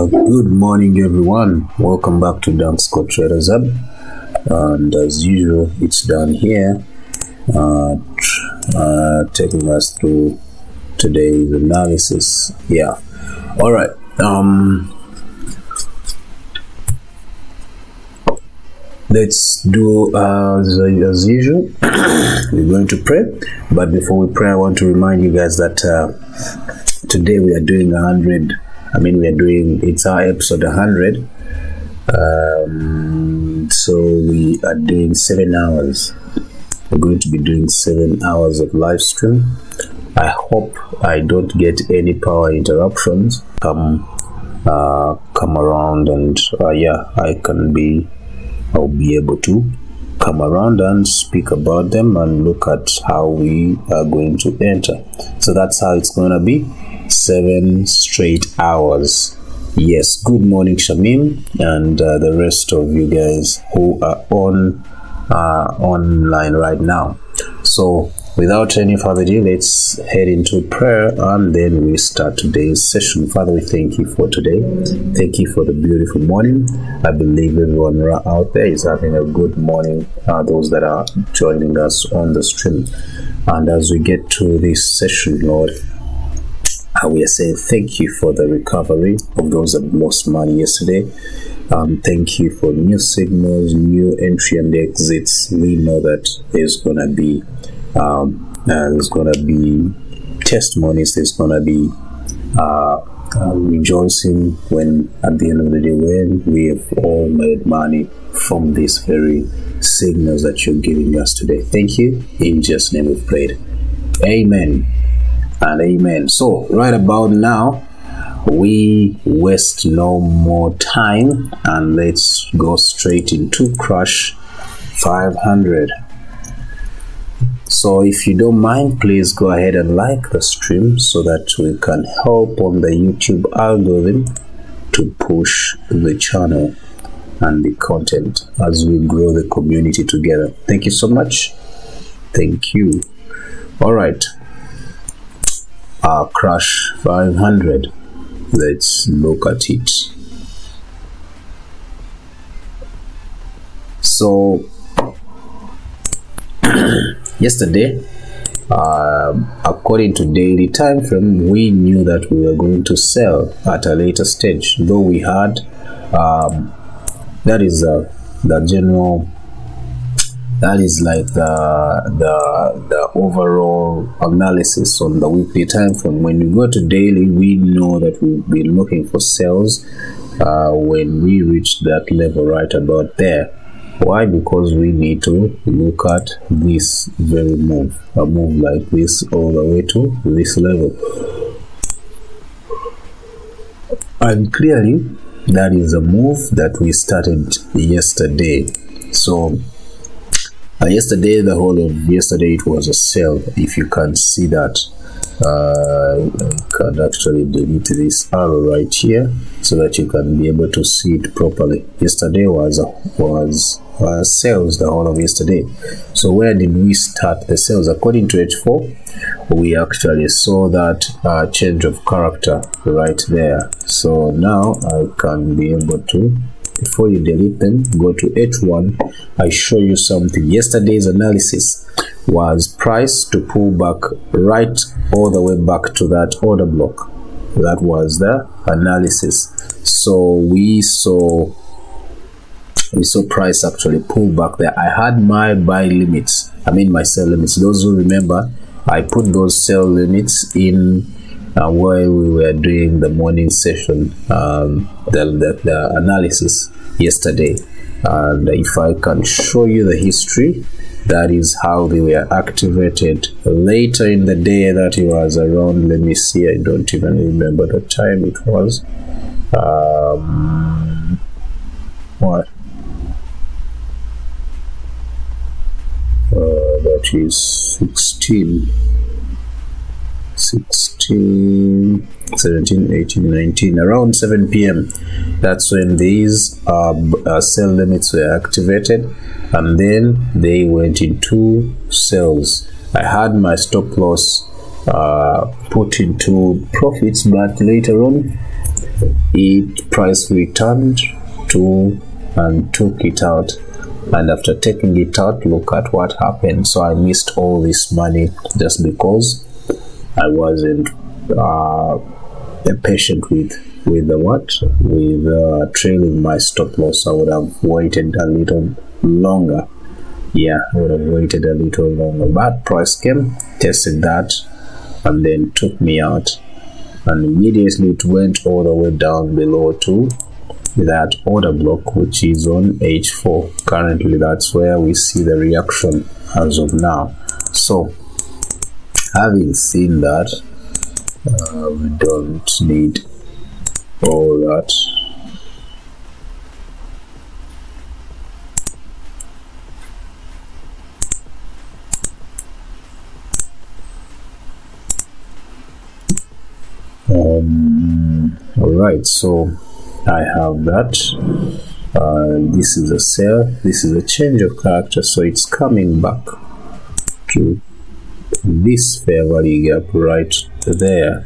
Good morning, everyone. Welcome back to Scott Traders Hub. And as usual, it's done here, taking us through today's analysis. Yeah. All right. Let's do as usual. We're going to pray, but before we pray, I want to remind you guys that today we are doing 100. It's our episode 100. So we are doing 7 hours. We're going to be doing 7 hours of live stream. I hope I don't get any power interruptions come around, and I'll be able to come around and speak about them and look at how we are going to enter. So that's how it's going to be. 7 straight hours. Yes. Good morning, Shamim, and the rest of you guys who are online right now. So without any further ado, let's head into prayer and then we start today's session. Father, we thank you for today. Thank you for the beautiful morning. I believe everyone out there is having a good morning, those that are joining us on the stream. And as we get to this session, Lord, we are saying thank you for the recovery of those that lost money yesterday. Thank you for new signals, new entry and exits. We know that there's gonna be testimonies. There's gonna be rejoicing when, at the end of the day, when we have all made money from these very signals that you're giving us today. Thank you. In Jesus' name we've prayed. Amen and amen. So right about now, we waste no more time and let's go straight into crush 500. So if you don't mind, please go ahead and like the stream so that we can help on the YouTube algorithm to push the channel and the content as we grow the community together. Thank you so much. Thank you. All right. Crush 500. Let's look at it. So yesterday, according to daily time frame, we knew that we were going to sell at a later stage, though we had that is the general. That is like the overall analysis on the weekly time frame. When we go to daily, we know that we'll be looking for sales when we reach that level right about there. Why? Because we need to look at this very move, a move like this all the way to this level. And clearly, that is a move that we started yesterday. So yesterday, the whole of yesterday, it was a sell. If you can see that, I can actually delete this arrow right here so that you can be able to see it properly. Yesterday was sales the whole of yesterday. So where did we start the sales? According to H4, we actually saw that change of character right there. So now I can be able to, before you delete them, go to H1. I show you something. Yesterday's analysis was price to pull back right all the way back to that order block. That was the analysis. So we saw price actually pull back there. I had my buy limits, my sell limits. Those who remember, I put those sell limits in while we were doing the morning session, the analysis yesterday. And if I can show you the history, that is how they were activated later in the day. That it was around, let me see, I don't even remember the time it was. What? That is 16. 16, 17, 18, 19, around 7 p.m. That's when these sell limits were activated, and then they went into sales. I had my stop loss put into profits, but later on price returned to and took it out, and after taking it out, look at what happened. So I missed all this money just because I wasn't patient with trailing my stop loss. I would have waited a little longer. Yeah, I would have waited a little longer, but price came, tested that, and then took me out, and immediately it went all the way down below to that order block, which is on H4. Currently that's where we see the reaction as of now. So having seen that, we don't need all that. Alright, so I have that. This is a sell, this is a change of character, so it's coming back to this fair value gap right there.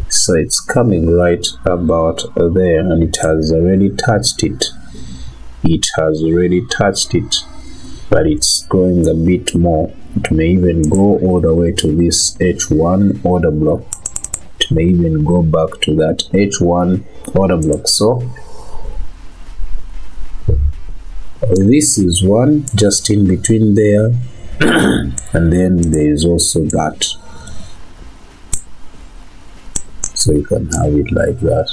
So it's coming right about there, and it has already touched it. It has already touched it, but it's going a bit more. It may even go all the way to this H1 order block. It may even go back to that H1 order block. So this is one just in between there, and then there is also that. So you can have it like that.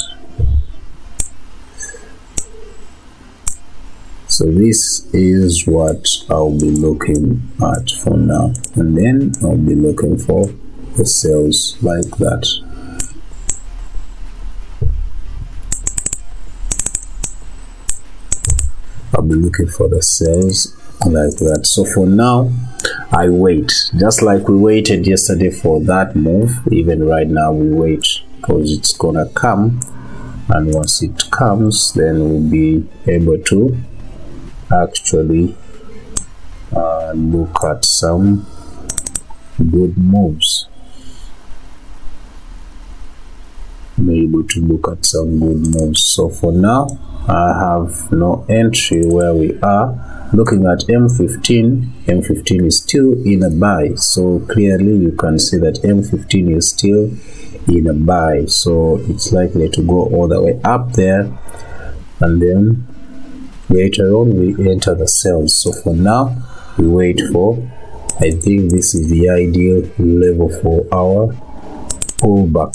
So this is what I'll be looking at for now, and then I'll be looking for the sales like that. I'll be looking for the sales like that. So for now, I wait, just like we waited yesterday for that move. Even right now we wait, because it's gonna come, and once it comes, then we'll be able to actually look at some good moves. Be able to look at some good moves. So for now, I have no entry where we are. Looking at M15 is still in a buy, so clearly you can see that M15 is still in a buy, so it's likely to go all the way up there, and then later on we enter the sales. So for now we wait for, I think this is the ideal level for our pullback,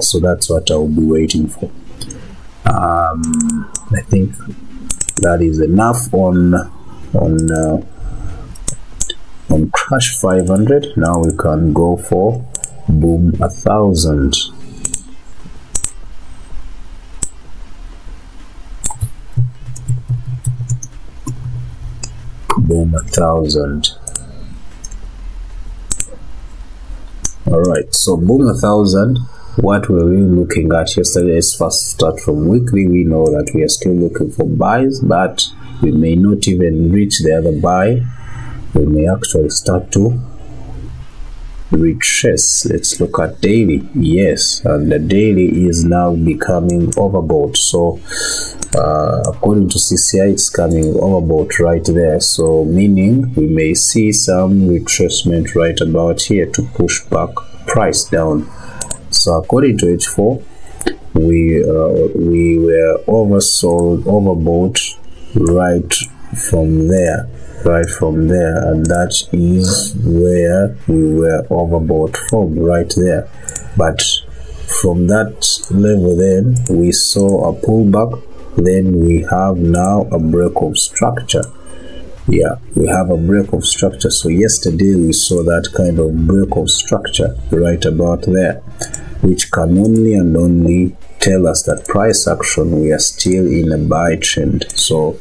so that's what I'll be waiting for. I think that is enough on crash 500. Now we can go for boom 1000. Boom 1000. Alright, so boom 1000. What were we looking at yesterday? Let's first start from weekly. We know that we are still looking for buys, but we may not even reach the other buy. We may actually start to retrace. Let's look at daily. Yes, and the daily is now becoming overbought. So according to CCI, it's coming overbought right there, so meaning we may see some retracement right about here to push back price down. So according to H4, we were oversold, overbought right from there, and that is where we were overbought from, right there. But from that level, then we saw a pullback. Then we have now a break of structure. Yeah, we have a break of structure. So yesterday we saw that kind of break of structure right about there, which can only and only tell us that price action, we are still in a buy trend. So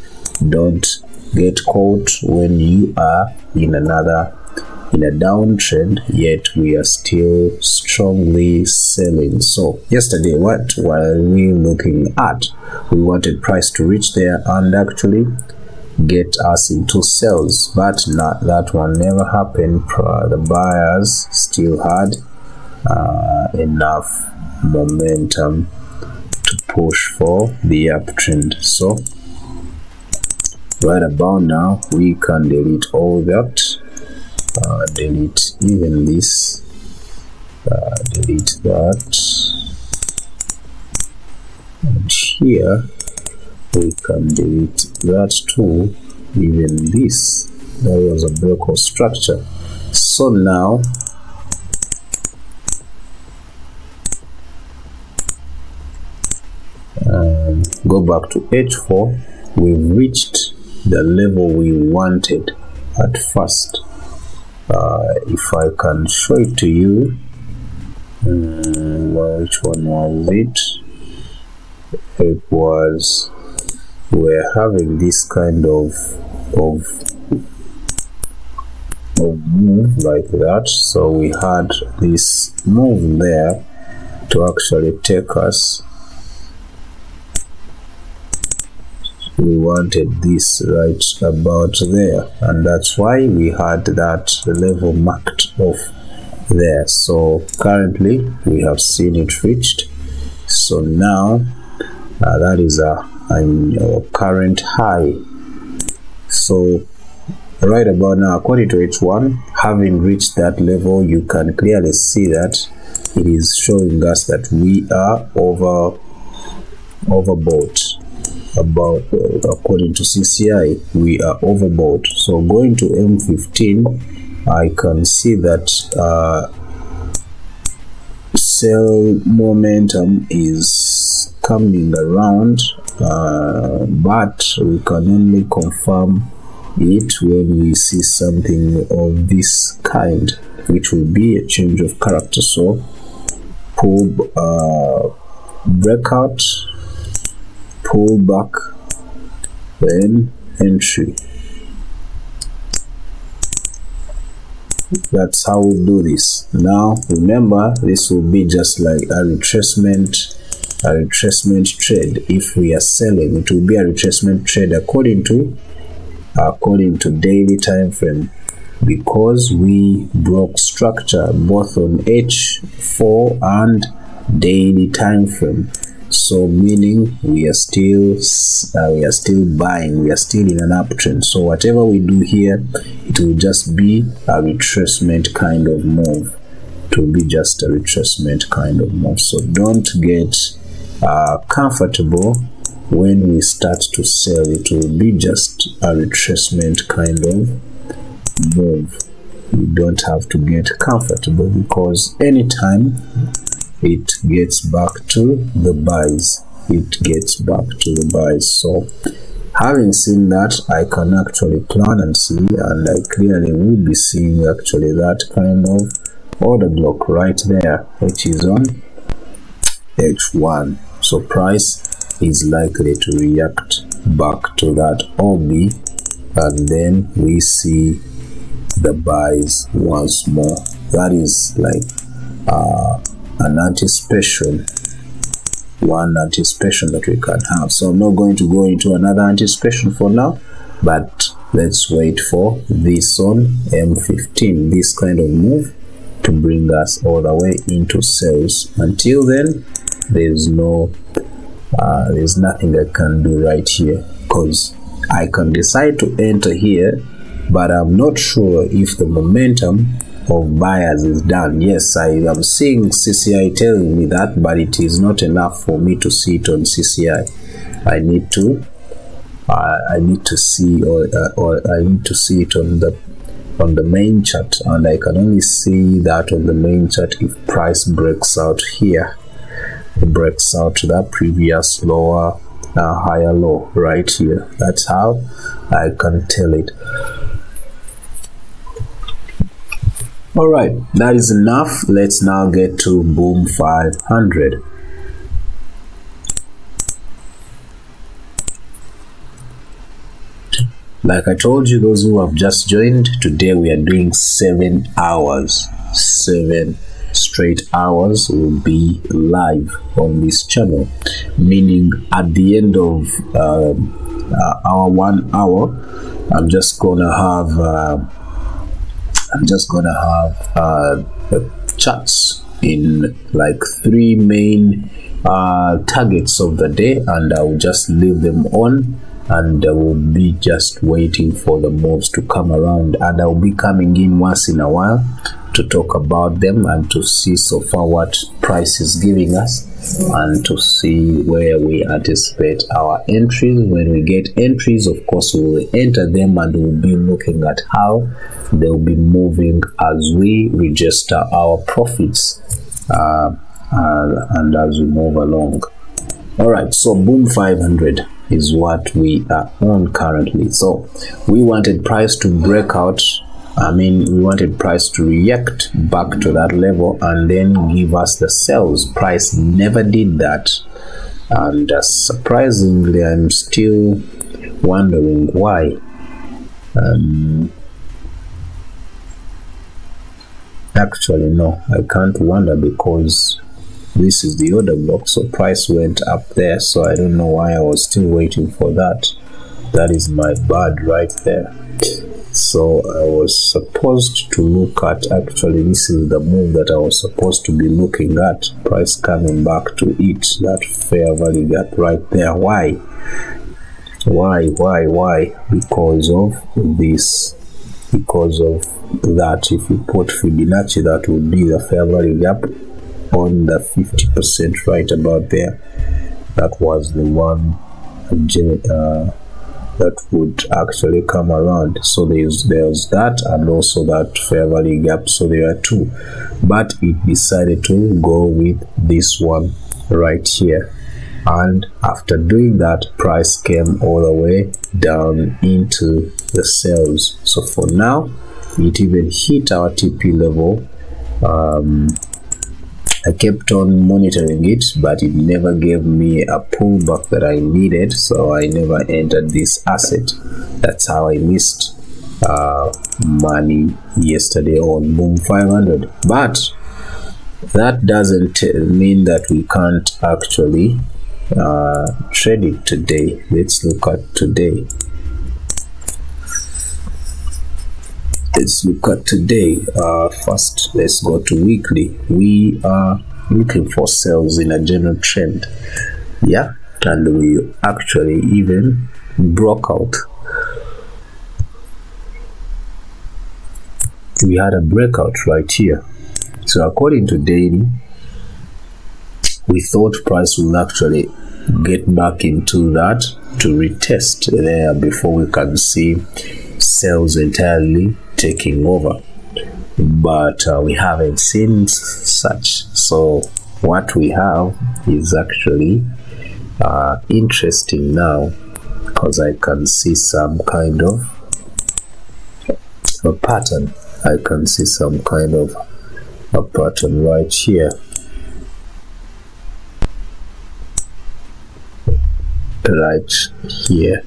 don't get caught when you are in another in a downtrend, yet we are still strongly selling. So yesterday, what were we looking at? We wanted price to reach there and actually get us into sales, but not that one never happened. The buyers still had enough momentum to push for the uptrend. So right about now we can delete all that, delete even this, delete that, and here we can delete that too, even this. There was a breakout structure. So now go back to H4. We've reached the level we wanted at first. If I can show it to you, which one was it? It was, we're having this kind of move like that. So we had this move there to actually take us. We wanted this right about there, and that's why we had that level marked off there. So currently we have seen it reached. So now that is our current high. So right about now, according to H1, having reached that level, you can clearly see that it is showing us that we are overbought. About according to CCI, we are overbought. So going to M15, I can see that sell momentum is coming around, but we can only confirm it when we see something of this kind, which will be a change of character. So pull, breakout, pull back, then entry. That's how we do this. Now remember, this will be just like a retracement trade. If we are selling, it will be a retracement trade according to daily time frame, because we broke structure both on H4 and daily time frame. So meaning we are still buying, we are still in an uptrend. So whatever we do here, it will just be a retracement kind of move. It will be just a retracement kind of move. So don't get comfortable when we start to sell. It will be just a retracement kind of move. You don't have to get comfortable, because anytime it gets back to the buys, So having seen that, I can actually plan and see, and I clearly will be seeing actually that kind of order block right there, which is on H1. So price is likely to react back to that OB, and then we see the buys once more. That is like an anticipation, one anticipation that we can have. So I'm not going to go into another anticipation for now, but let's wait for this on M15, this kind of move to bring us all the way into sales. Until then, there's nothing I can do right here, because I can decide to enter here, but I'm not sure if the momentum of buyers is done. Yes, I am seeing CCI telling me that, but it is not enough for me to see it on CCI. I need to see it on the main chart, and I can only see that on the main chart if price breaks out here, breaks out to that previous lower higher low right here. That's how I can tell it. Alright, that is enough. Let's now get to Boom 500. Like I told you, those who have just joined, today we are doing 7 hours. 7 straight hours will be live on this channel, meaning at the end of our 1 hour, I'm just gonna have charts in like 3 main targets of the day, and I will just leave them on, and I will be just waiting for the moves to come around, and I will be coming in once in a while to talk about them and to see so far what price is giving us, and to see where we anticipate our entries. When we get entries, of course we will enter them, and we'll be looking at how they'll be moving as we register our profits and as we move along. All right, so boom 500 is what we are on currently. So we wanted price to break out. We wanted price to react back to that level and then give us the sells. Price never did that, and surprisingly, I'm still wondering why. Actually, no, I can't wonder, because this is the order block, so price went up there, so I don't know why I was still waiting for that. That is my bad right there. So I was supposed to look at, actually this is the move that I was supposed to be looking at, price coming back to it, that fair value gap right there. Why? Because of this, because of that. If you put Fibonacci, that would be the fair value gap on the 50% right about there. That was the one that would actually come around. So there's that, and also that fair value gap, so there are two, but it decided to go with this one right here, and after doing that, price came all the way down into the sells. So for now, it even hit our TP level. I kept on monitoring it, but it never gave me a pullback that I needed, so I never entered this asset. That's how I missed money yesterday on boom 500. But that doesn't mean that we can't actually trade it today. Let's look at today. Let's look at today. First, let's go to weekly. We are looking for sales in a general trend. Yeah, and we actually even broke out. We had a breakout right here. So according to daily, we thought price will actually get back into that to retest there before we can see sales entirely taking over, but we haven't seen such. So what we have is actually interesting now, because I can see some kind of a pattern. I can see some kind of a pattern right here, right here.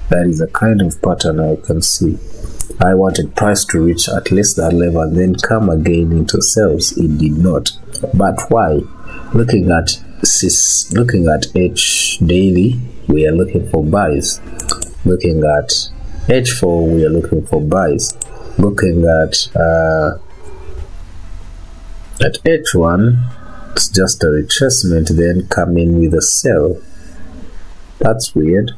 That is a kind of pattern I can see. I wanted price to reach at least that level and then come again into sales. It did not. But why? Looking at H daily, we are looking for buys. Looking at H4, we are looking for buys. Looking at H1, it's just a retracement, then come in with a sell. That's weird.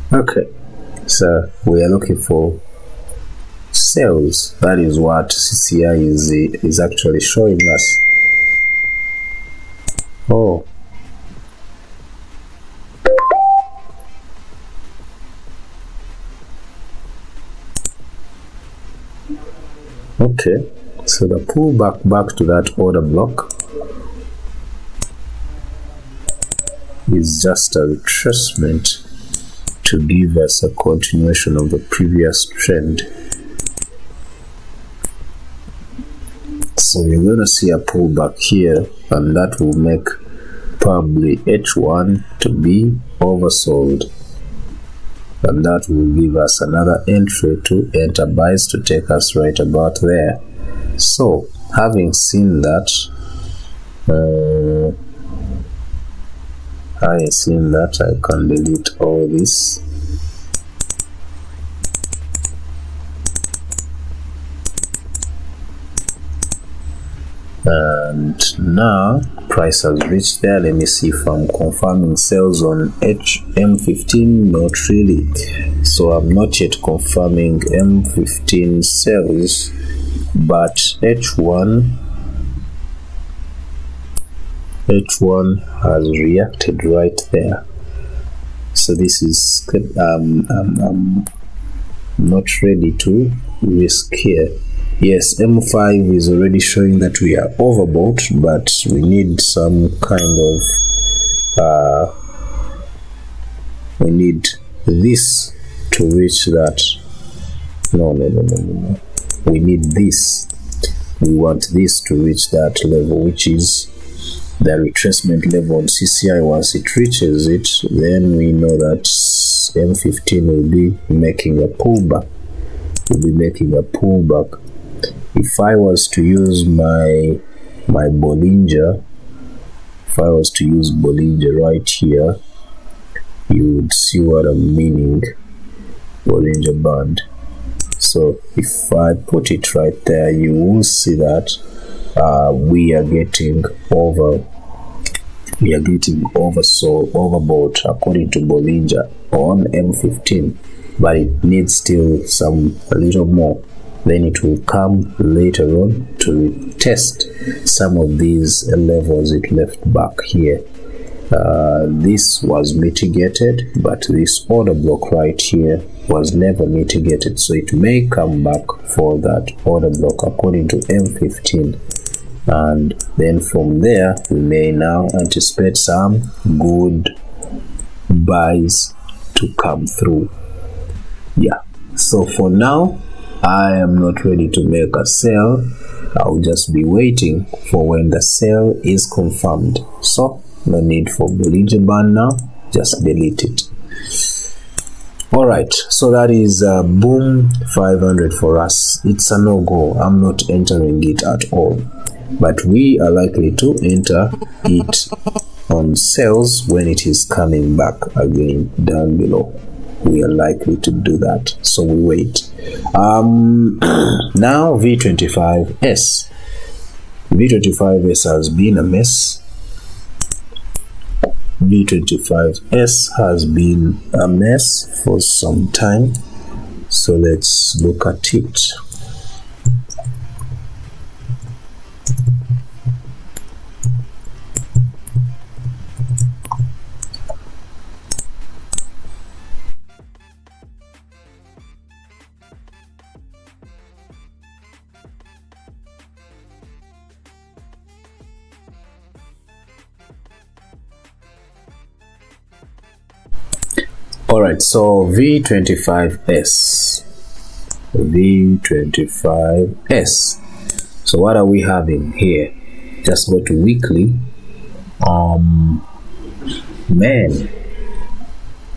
Okay, so we are looking for sales. That is what CCI is actually showing us. Oh, okay, so the pullback back to that order block is just a retracement to give us a continuation of the previous trend. So we're going to see a pullback here, and that will make probably H1 to be oversold, and that will give us another entry to enter buys to take us right about there. So having seen that, I can delete all this. And now price has reached there. Let me see if I'm confirming sales on M15. Not really, so I'm not yet confirming M15 sales, but H1 has reacted right there. So this is I'm not ready to risk here. Yes, M5 is already showing that we are overbought, but we need some kind of we need this to reach that. No, we need this. We want this to reach that level, which is the retracement level on CCI. Once it reaches it, then we know that M15 will be making a pullback. If I was to use my Bollinger, right here, you would see what I'm meaning. Bollinger band. So if I put it right there, you will see that we are getting overbought according to Bollinger on M15, but it needs still a little more. Then it will come later on to test some of these levels it left back here. This was mitigated, but this order block right here was never mitigated, so it may come back for that order block according to M15, and then from there we may now anticipate some good buys to come through. Yeah, so for now I am not ready to make a sell. I'll just be waiting for when the sell is confirmed. So no need for Bollinger Band now, just delete it. Alright, so that is boom 500 for us. It's a no-go. I'm not entering it at all, but we are likely to enter it on sales when it is coming back again down below. We are likely to do that, so we wait. Now V25S has been a mess. V25S has been a mess for some time, so let's look at it. Alright, so V25S. So what are we having here? Just go to weekly. Man.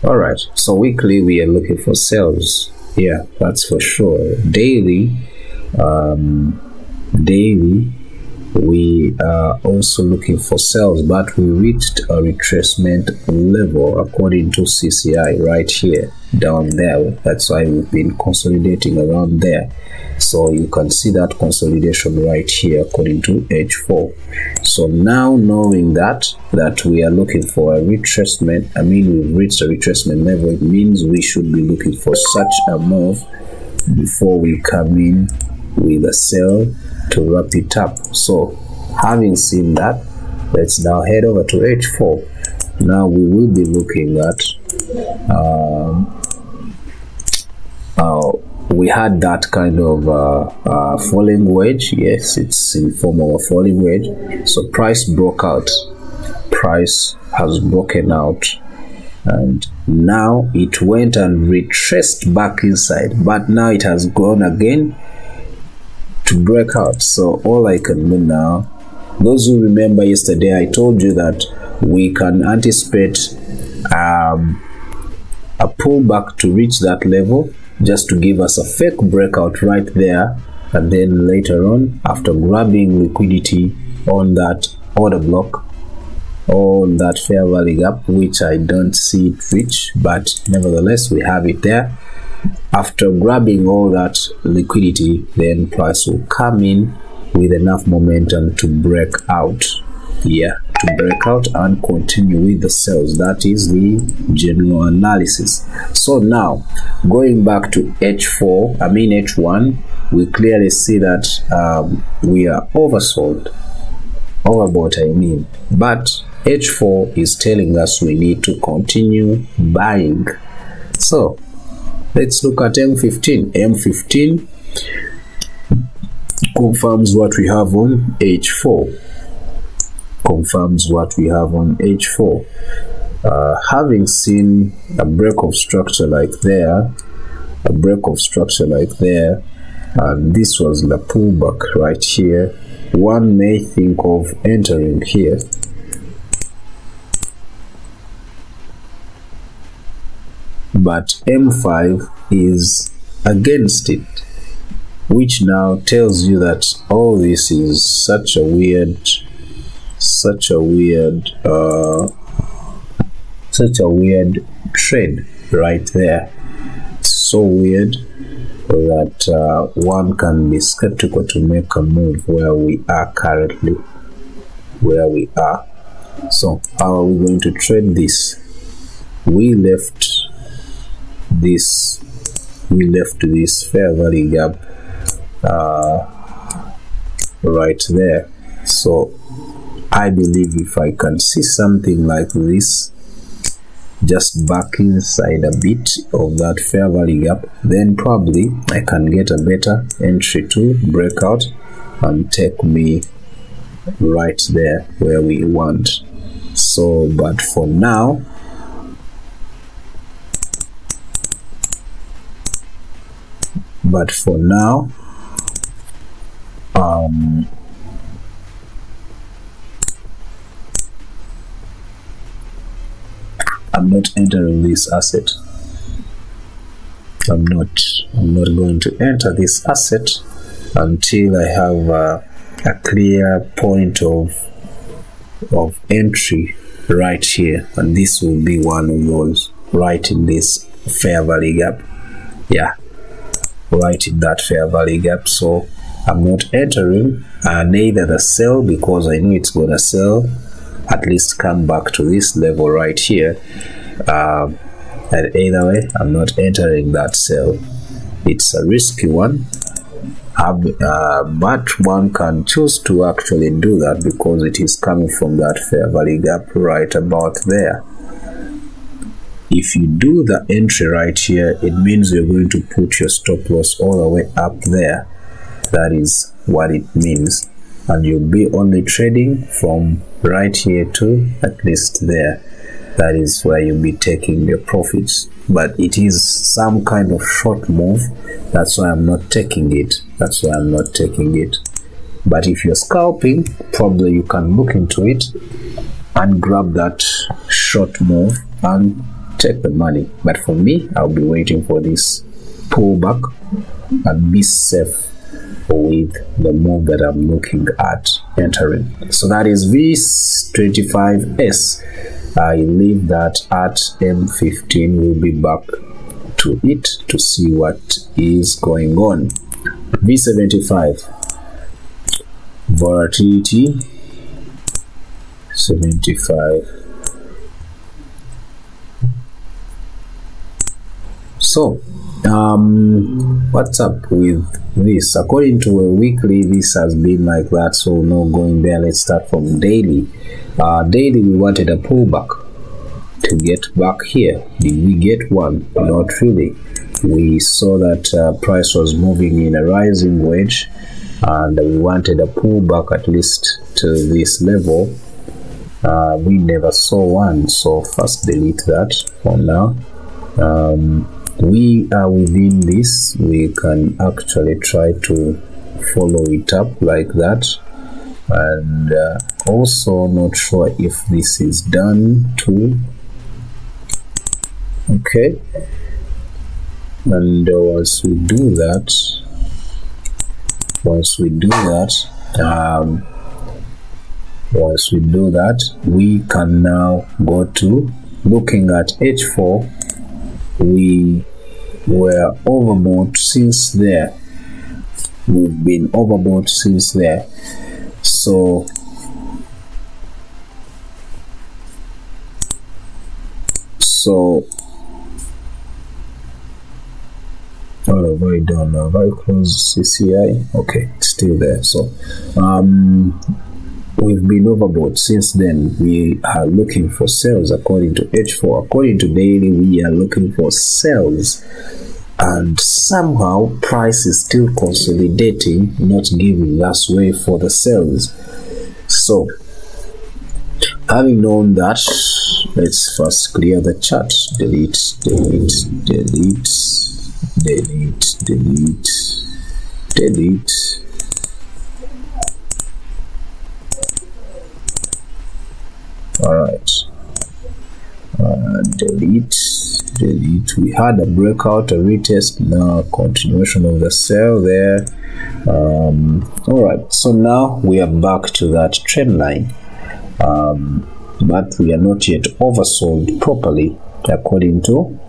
Alright, so weekly we are looking for sales. Yeah, that's for sure. Daily, we are also looking for sales, but we reached a retracement level according to CCI right here down there. That's why we've been consolidating around there. So you can see that consolidation right here according to H4. So now knowing that we are looking for a retracement, we've reached a retracement level, it means we should be looking for such a move before we come in with a sell to wrap it up. So having seen that, let's now head over to H4. Now we will be looking at we had that kind of falling wedge. Yes, it's in form of a falling wedge. So price broke out. Price has broken out and now it went and retraced back inside, but now it has gone again to break out. So all I can do now, those who remember yesterday, I told you that we can anticipate a pullback to reach that level, just to give us a fake breakout right there, and then later on, after grabbing liquidity on that order block, on that fair value gap, which I don't see it reach, but nevertheless we have it there. After grabbing all that liquidity, then price will come in with enough momentum to break out. Yeah, to break out and continue with the sales. That is the general analysis. So now going back to H1, we clearly see that we are oversold, overbought I mean, but H4 is telling us we need to continue buying. So let's look at M15. M15 confirms what we have on H4. Confirms what we have on H4. Having seen a break of structure like there, and this was the pullback right here, one may think of entering here. But M5 is against it, which now tells you that all this is such a weird trade right there. So weird that one can be skeptical to make a move where we are currently, So how are we going to trade this? We left this fair value gap right there. So I believe if I can see something like this, just back inside a bit of that fair value gap, then probably I can get a better entry to break out and take me right there where we want. So but for now, I'm not entering this asset. I'm not going to enter this asset until I have a clear point of entry right here, and this will be one of those right in this fair value gap. Yeah, right in that fair value gap. So I'm not entering neither the sell, because I know it's gonna sell, at least come back to this level right here, and either way I'm not entering that sell. It's a risky one, but one can choose to actually do that because it is coming from that fair value gap right about there. If you do the entry right here, it means you're going to put your stop loss all the way up there. That is what it means, and you'll be only trading from right here to at least there. That is where you'll be taking your profits, but it is some kind of short move. That's why I'm not taking it. But if you're scalping, probably you can look into it and grab that short move and take the money. But for me, I'll be waiting for this pullback and be safe with the move that I'm looking at entering. So that is V25S. I leave that at M15. We'll be back to it to see what is going on. V75, volatility 75. So what's up with this? According to a weekly, this has been like that, so no going there. Let's start from daily. Daily, we wanted a pullback to get back here. Did we get one? Not really. We saw that price was moving in a rising wedge, and we wanted a pullback at least to this level We never saw one, so first delete that for now. We are within this. We can actually try to follow it up like that, and also not sure if this is done too. Okay, and once we do that, once we do that, we can now go to looking at H4. We were overbought since there. We've been overbought since there. So what have I done now? Have I closed CCI? Okay, it's still there. So we've been overbought since then. We are looking for sales according to H4. According to daily, we are looking for sales, and somehow price is still consolidating, not giving us way for the sales. So having known that, let's first clear the chart. Delete. Alright, delete. We had a breakout, a retest, now continuation of the sell there. Alright, so now we are back to that trend line, but we are not yet oversold properly according to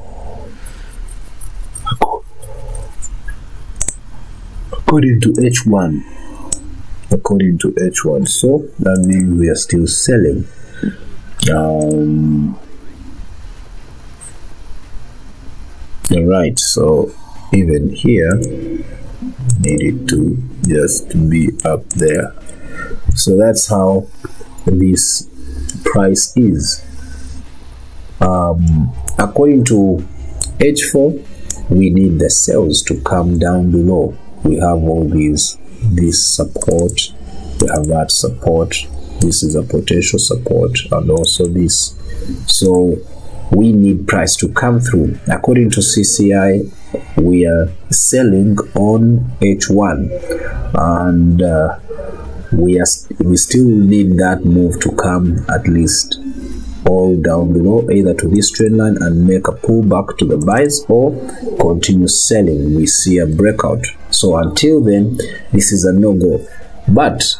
H1. According to H1, so that means we are still selling. Alright, so even here needed to just be up there. So that's how this price is. According to H4, we need the sales to come down below. We have all this support, we have that support, this is a potential support, and also this. So we need price to come through. According to CCI, we are selling on H1, and we still need that move to come at least all down below, either to this trend line and make a pullback to the buys, or continue selling. We see a breakout. So until then, this is a no-go. But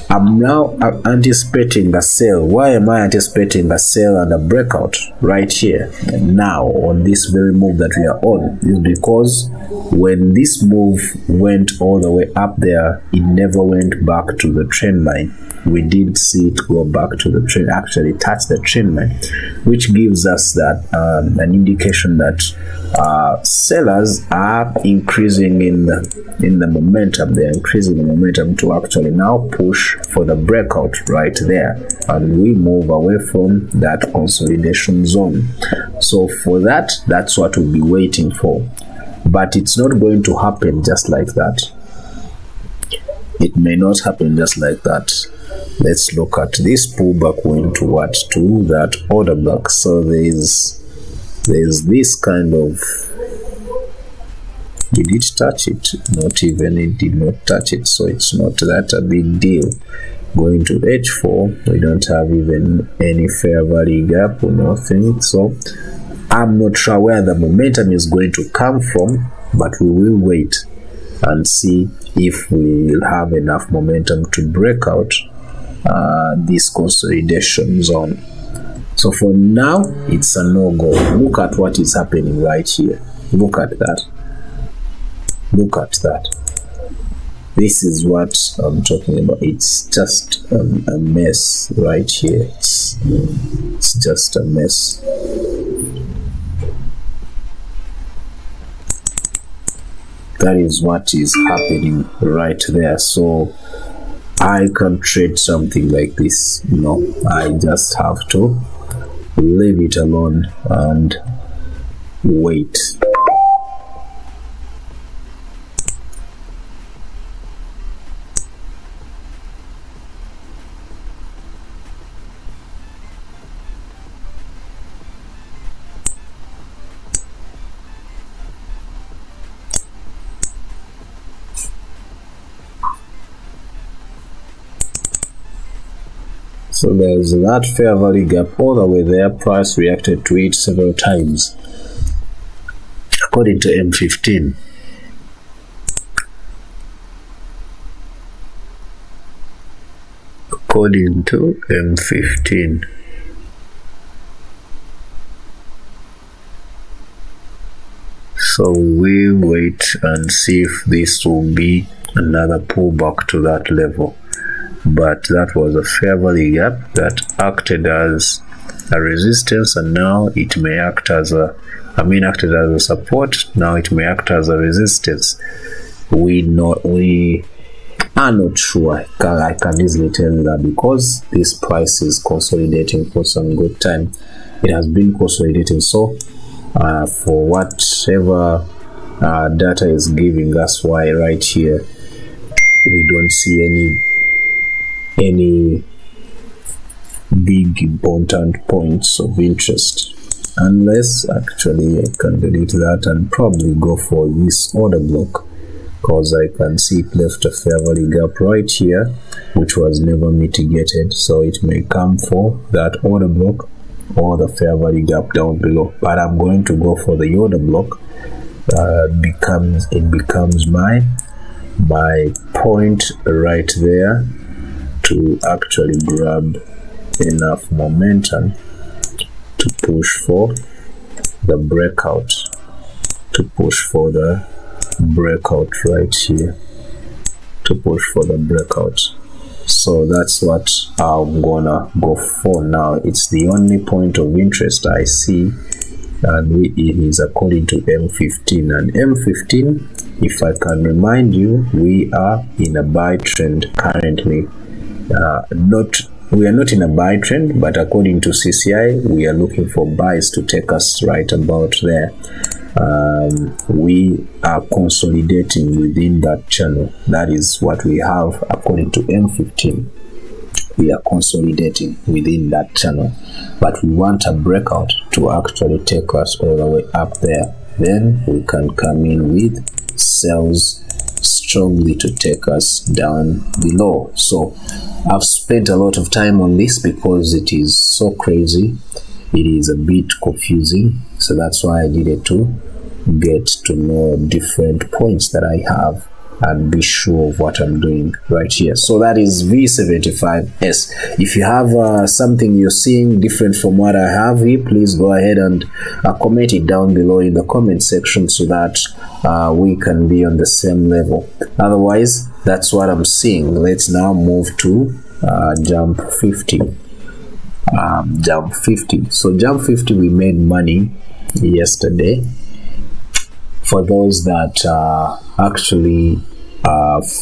I'm now anticipating a sell. Why am I anticipating a sell and a breakout right here and now on this very move that we are on? Is because when this move went all the way up there, it never went back to the trend line. We did see it go back to the trend, actually touch the trend line, which gives us that an indication that sellers are increasing in the momentum. They're increasing the momentum to actually now push for the breakout right there, and we move away from that consolidation zone. So for that, that's what we'll be waiting for. But it's not going to happen just like that. It may not happen just like that. Let's look at this pullback went to what? To that order block. So there's this kind of, did it touch it? Not even, it did not touch it, so it's not that a big deal. Going to H4, we don't have even any fair value gap or nothing, so I'm not sure where the momentum is going to come from, but we will wait and see if we will have enough momentum to break out this consolidation zone. So for now, it's a no-go. Look at what is happening right here. Look at that. Look at that. This is what I'm talking about. It's just a mess right here. It's just a mess. That is what is happening right there. So I can't trade something like this. No, I just have to leave it alone and wait. So there's that fair value gap all the way there. Price reacted to it several times. According to M15, so we wait and see if this will be another pullback to that level. But that was a fair value gap that acted as a resistance, and now it may act as a acted as a support. Now it may act as a resistance. We are not sure. I can easily tell you that because this price is consolidating for some good time. It has been consolidating. So for whatever data is giving us, why right here we don't see any big important points of interest, unless actually I can delete that and probably go for this order block, because I can see it left a fair value gap right here which was never mitigated. So it may come for that order block or the fair value gap down below, but I'm going to go for the order block. It becomes my point right there to actually grab enough momentum to push for the breakout, right here, to push for the breakout. So that's what I'm gonna go for now. It's the only point of interest I see, and it is according to M15. And M15, if I can remind you, we are in a buy trend currently. We are not in a buy trend, but according to CCI, we are looking for buys to take us right about there. We are consolidating within that channel. That is what we have according to M15. We are consolidating within that channel, but we want a breakout to actually take us all the way up there. Then we can come in with sells strongly to take us down below. So I've spent a lot of time on this because it is so crazy. It is a bit confusing, so that's why I needed to get to know different points that I have and be sure of what I'm doing right here. So that is V75S. If you have something you're seeing different from what I have here, please go ahead and comment it down below in the comment section so that we can be on the same level. Otherwise, that's what I'm seeing. Let's now move to jump 50. Jump 50. So jump 50, we made money yesterday. For those that actually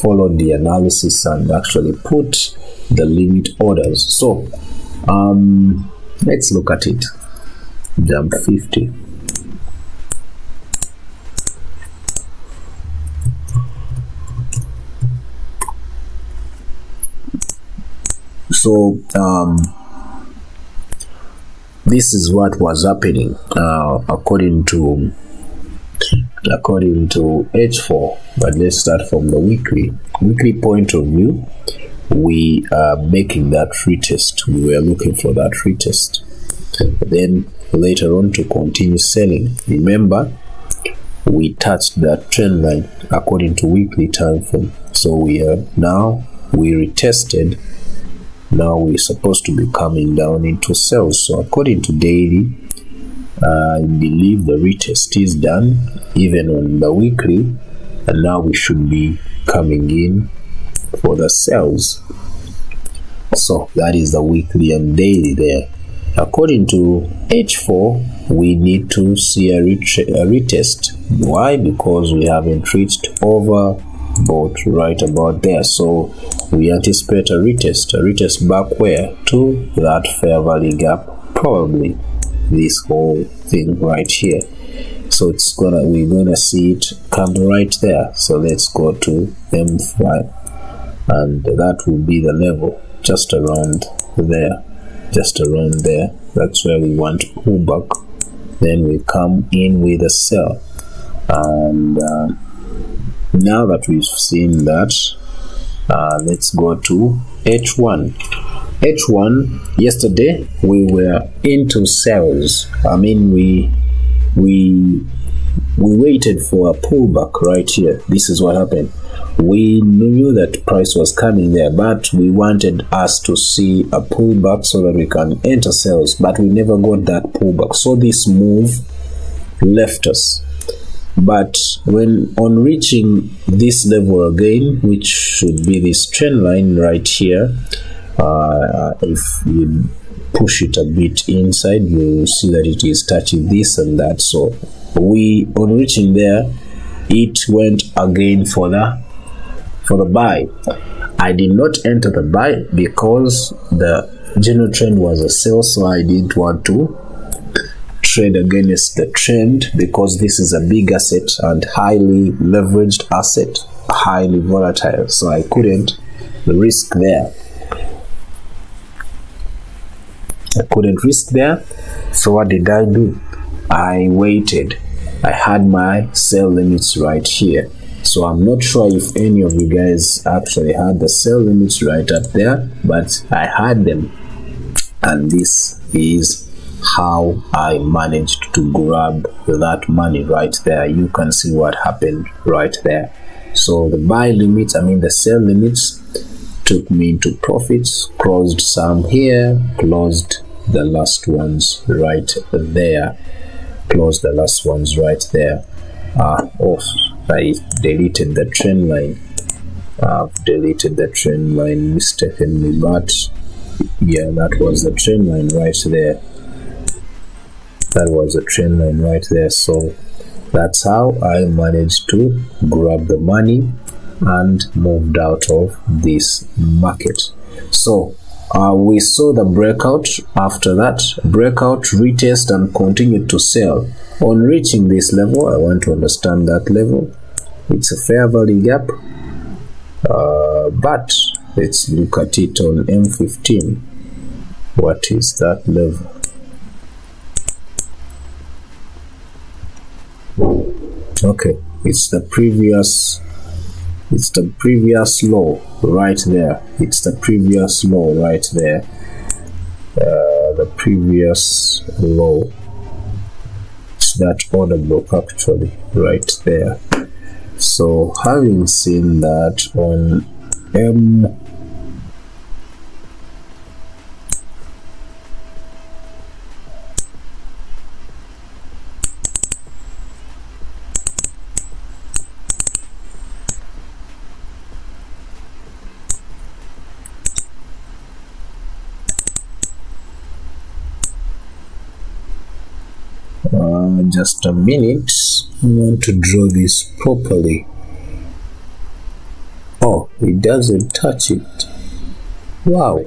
followed the analysis and actually put the limit orders. So let's look at it. Jump 50. So this is what was happening according to H4. But let's start from the weekly point of view. We are making that retest. We were looking for that retest, then later on to continue selling. Remember, we touched that trend line according to weekly time frame. So we retested. Now we're supposed to be coming down into sales. So according to daily, I believe the retest is done even on the weekly, and now we should be coming in for the sales. So that is the weekly and daily there. According to H4, we need to see a retest. Why? Because we haven't reached over bought right about there. So we anticipate a retest back where? To that fair value gap, probably this whole thing right here. So we're gonna see it come right there. So let's go to M5, and that will be the level just around there. That's where we want to pull back. Then we come in with a sell, and now that we've seen that, let's go to H1. H1 yesterday we were into sales. I mean we waited for a pullback right here. This is what happened. We knew that price was coming there, but we wanted us to see a pullback so that we can enter sales, but we never got that pullback. So this move left us. But when on reaching this level again, which should be this trend line right here, if you push it a bit inside, you see that it is touching this and that. So we, on reaching there, it went again for the buy. I did not enter the buy because the general trend was a sell, so I didn't want to trade against the trend, because this is a big asset and highly leveraged asset, highly volatile, so I couldn't risk there. So what did I do? I waited. I had my sell limits right here. So I'm not sure if any of you guys actually had the sell limits right up there, but I had them, and this is how I managed to grab that money right there. You can see what happened right there. So the buy limits, the sell limits, took me into profits, closed some here, closed the last ones right there. I deleted the trend line. I've deleted the trend line mistakenly, but yeah, that was the trend line right there. So that's how I managed to grab the money and moved out of this market. So we saw the breakout. After that breakout, retest and continued to sell. On reaching this level, I want to understand that level. It's a fair value gap, but let's look at it on M15. What is that level? Okay, it's the previous low right there. The previous low. It's that order block actually right there. So having seen that on M, just a minute, I want to draw this properly. Oh, it doesn't touch it. Wow.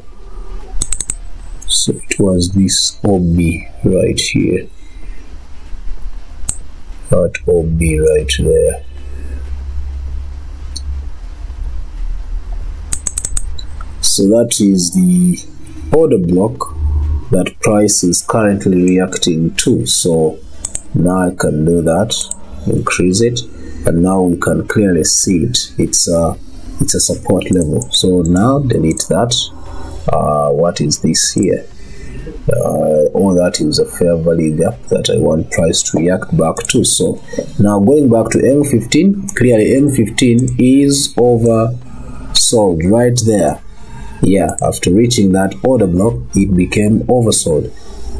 So it was this OB right here. That OB right there. So that is the order block that price is currently reacting to. So now I can do that, increase it, and now we can clearly see it. It's a support level. So now delete that. What is this here? All that is a fair value gap that I want price to react back to. So now going back to M15, clearly M15 is oversold right there. Yeah, after reaching that order block, it became oversold.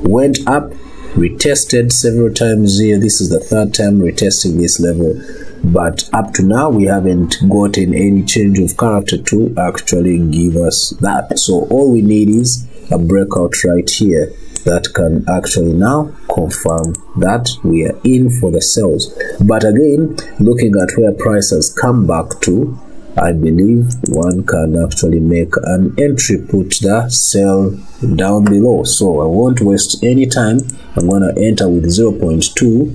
Went up, retested several times here. This is the third time retesting this level, but up to now we haven't gotten any change of character to actually give us that. So all we need is a breakout right here that can actually now confirm that we are in for the sells. But again, looking at where price has come back to, I believe one can actually make an entry, put the sell down below. So I won't waste any time. I'm gonna enter with 0.2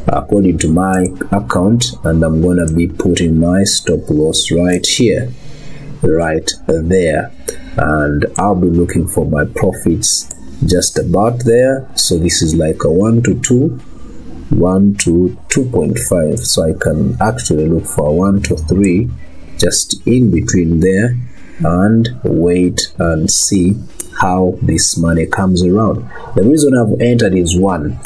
according to my account, and I'm gonna be putting my stop loss right here, right there, and I'll be looking for my profits just about there. So this is like a 1 to 2.5, so I can actually look for 1 to 3 just in between there and wait and see how this money comes around. The reason I've entered is one,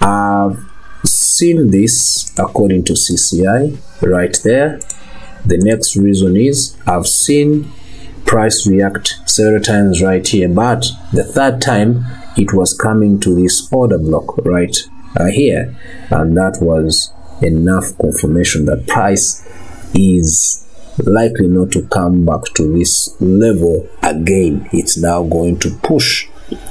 I've seen this according to CCI right there. The next reason is I've seen price react several times right here, but the third time it was coming to this order block right here, and that was enough confirmation that price is likely not to come back to this level again. It's now going to push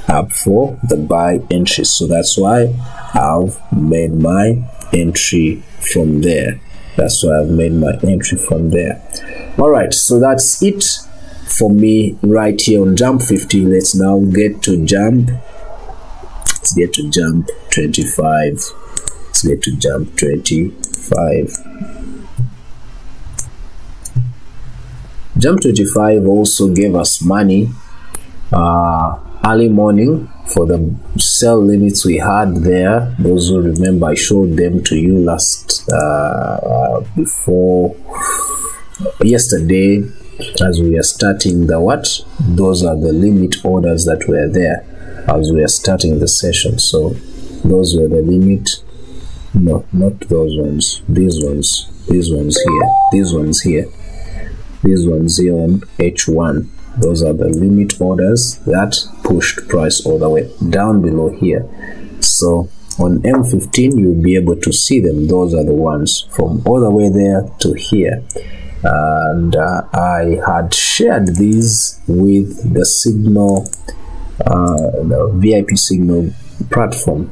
up for the buy entry, so that's why I've made my entry from there. That's why I've made my entry from there. All right, so that's it for me right here on jump 50. Let's now get to jump. Let's get to jump 25. Let's get to jump 25. Jump 25 also gave us money early morning for the sell limits we had there. Those who remember, I showed them to you last before yesterday as we are starting the what? Those are the limit orders that were there as we are starting the session. So those were the limit, no, not those ones, these ones here, these ones here, these ones here on H1. Those are the limit orders that pushed price all the way down below here. So on M15 you'll be able to see them. Those are the ones from all the way there to here. And I had shared these with the Signal, the VIP Signal platform.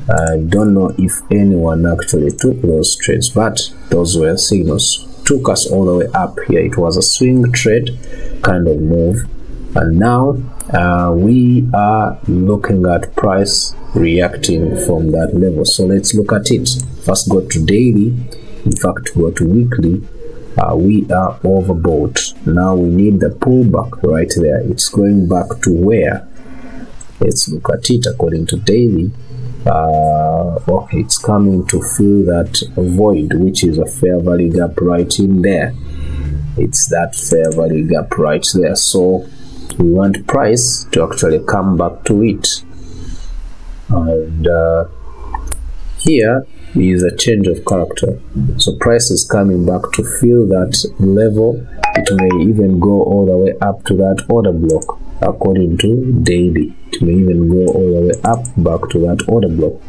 I don't know if anyone actually took those trades, but those were signals. Took us all the way up here. It was a swing trade kind of move, and now we are looking at price reacting from that level. So let's look at it. First go to daily, in fact go to weekly. We are overbought. Now we need the pullback right there. It's going back to where? Let's look at it according to daily. Okay, it's coming to fill that void, which is a fair value gap right in there. It's that fair value gap right there. So we want price to actually come back to it, and here is a change of character. So price is coming back to fill that level. It may even go all the way up to that order block according to daily. It may even go all the way up back to that order block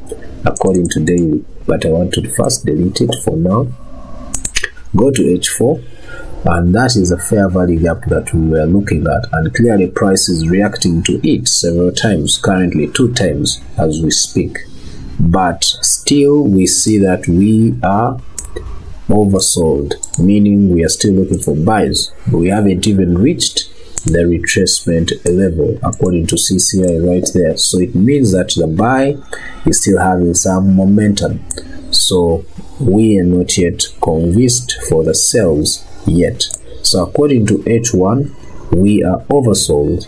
according to daily, but I want to first delete it for now. Go to H4, and that is a fair value gap that we were looking at, and clearly price is reacting to it several times, currently 2 times as we speak, but still we see that we are oversold, meaning we are still looking for buys. We haven't even reached the retracement level according to CCI right there. So it means that the buy is still having some momentum. So we are not yet convinced for the sells yet. So according to H1, we are oversold.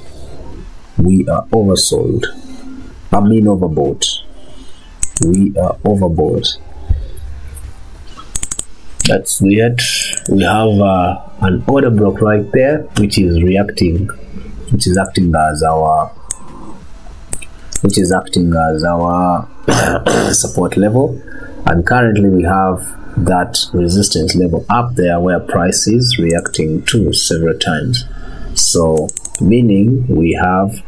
We are oversold. I mean overbought. We are overbought. That's weird. We have an order block right there, which is reacting, which is acting as our support level, and currently we have that resistance level up there where price is reacting to several times. So meaning we have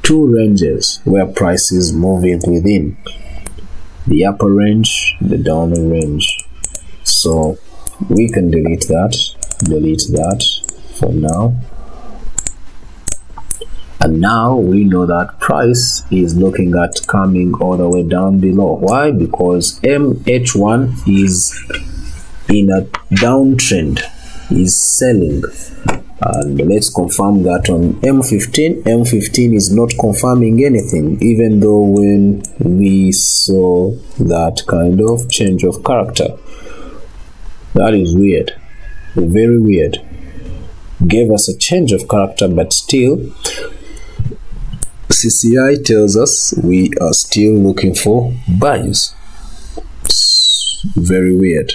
2 ranges where price is moving within: the upper range, the downward range. So we can delete that for now. And now we know that price is looking at coming all the way down below. Why? Because MH1 is in a downtrend, is selling. And let's confirm that on M15. M15 is not confirming anything, even though when we saw that kind of change of character. That is weird, very weird. Gave us a change of character, but still CCI tells us we are still looking for buys. Very weird.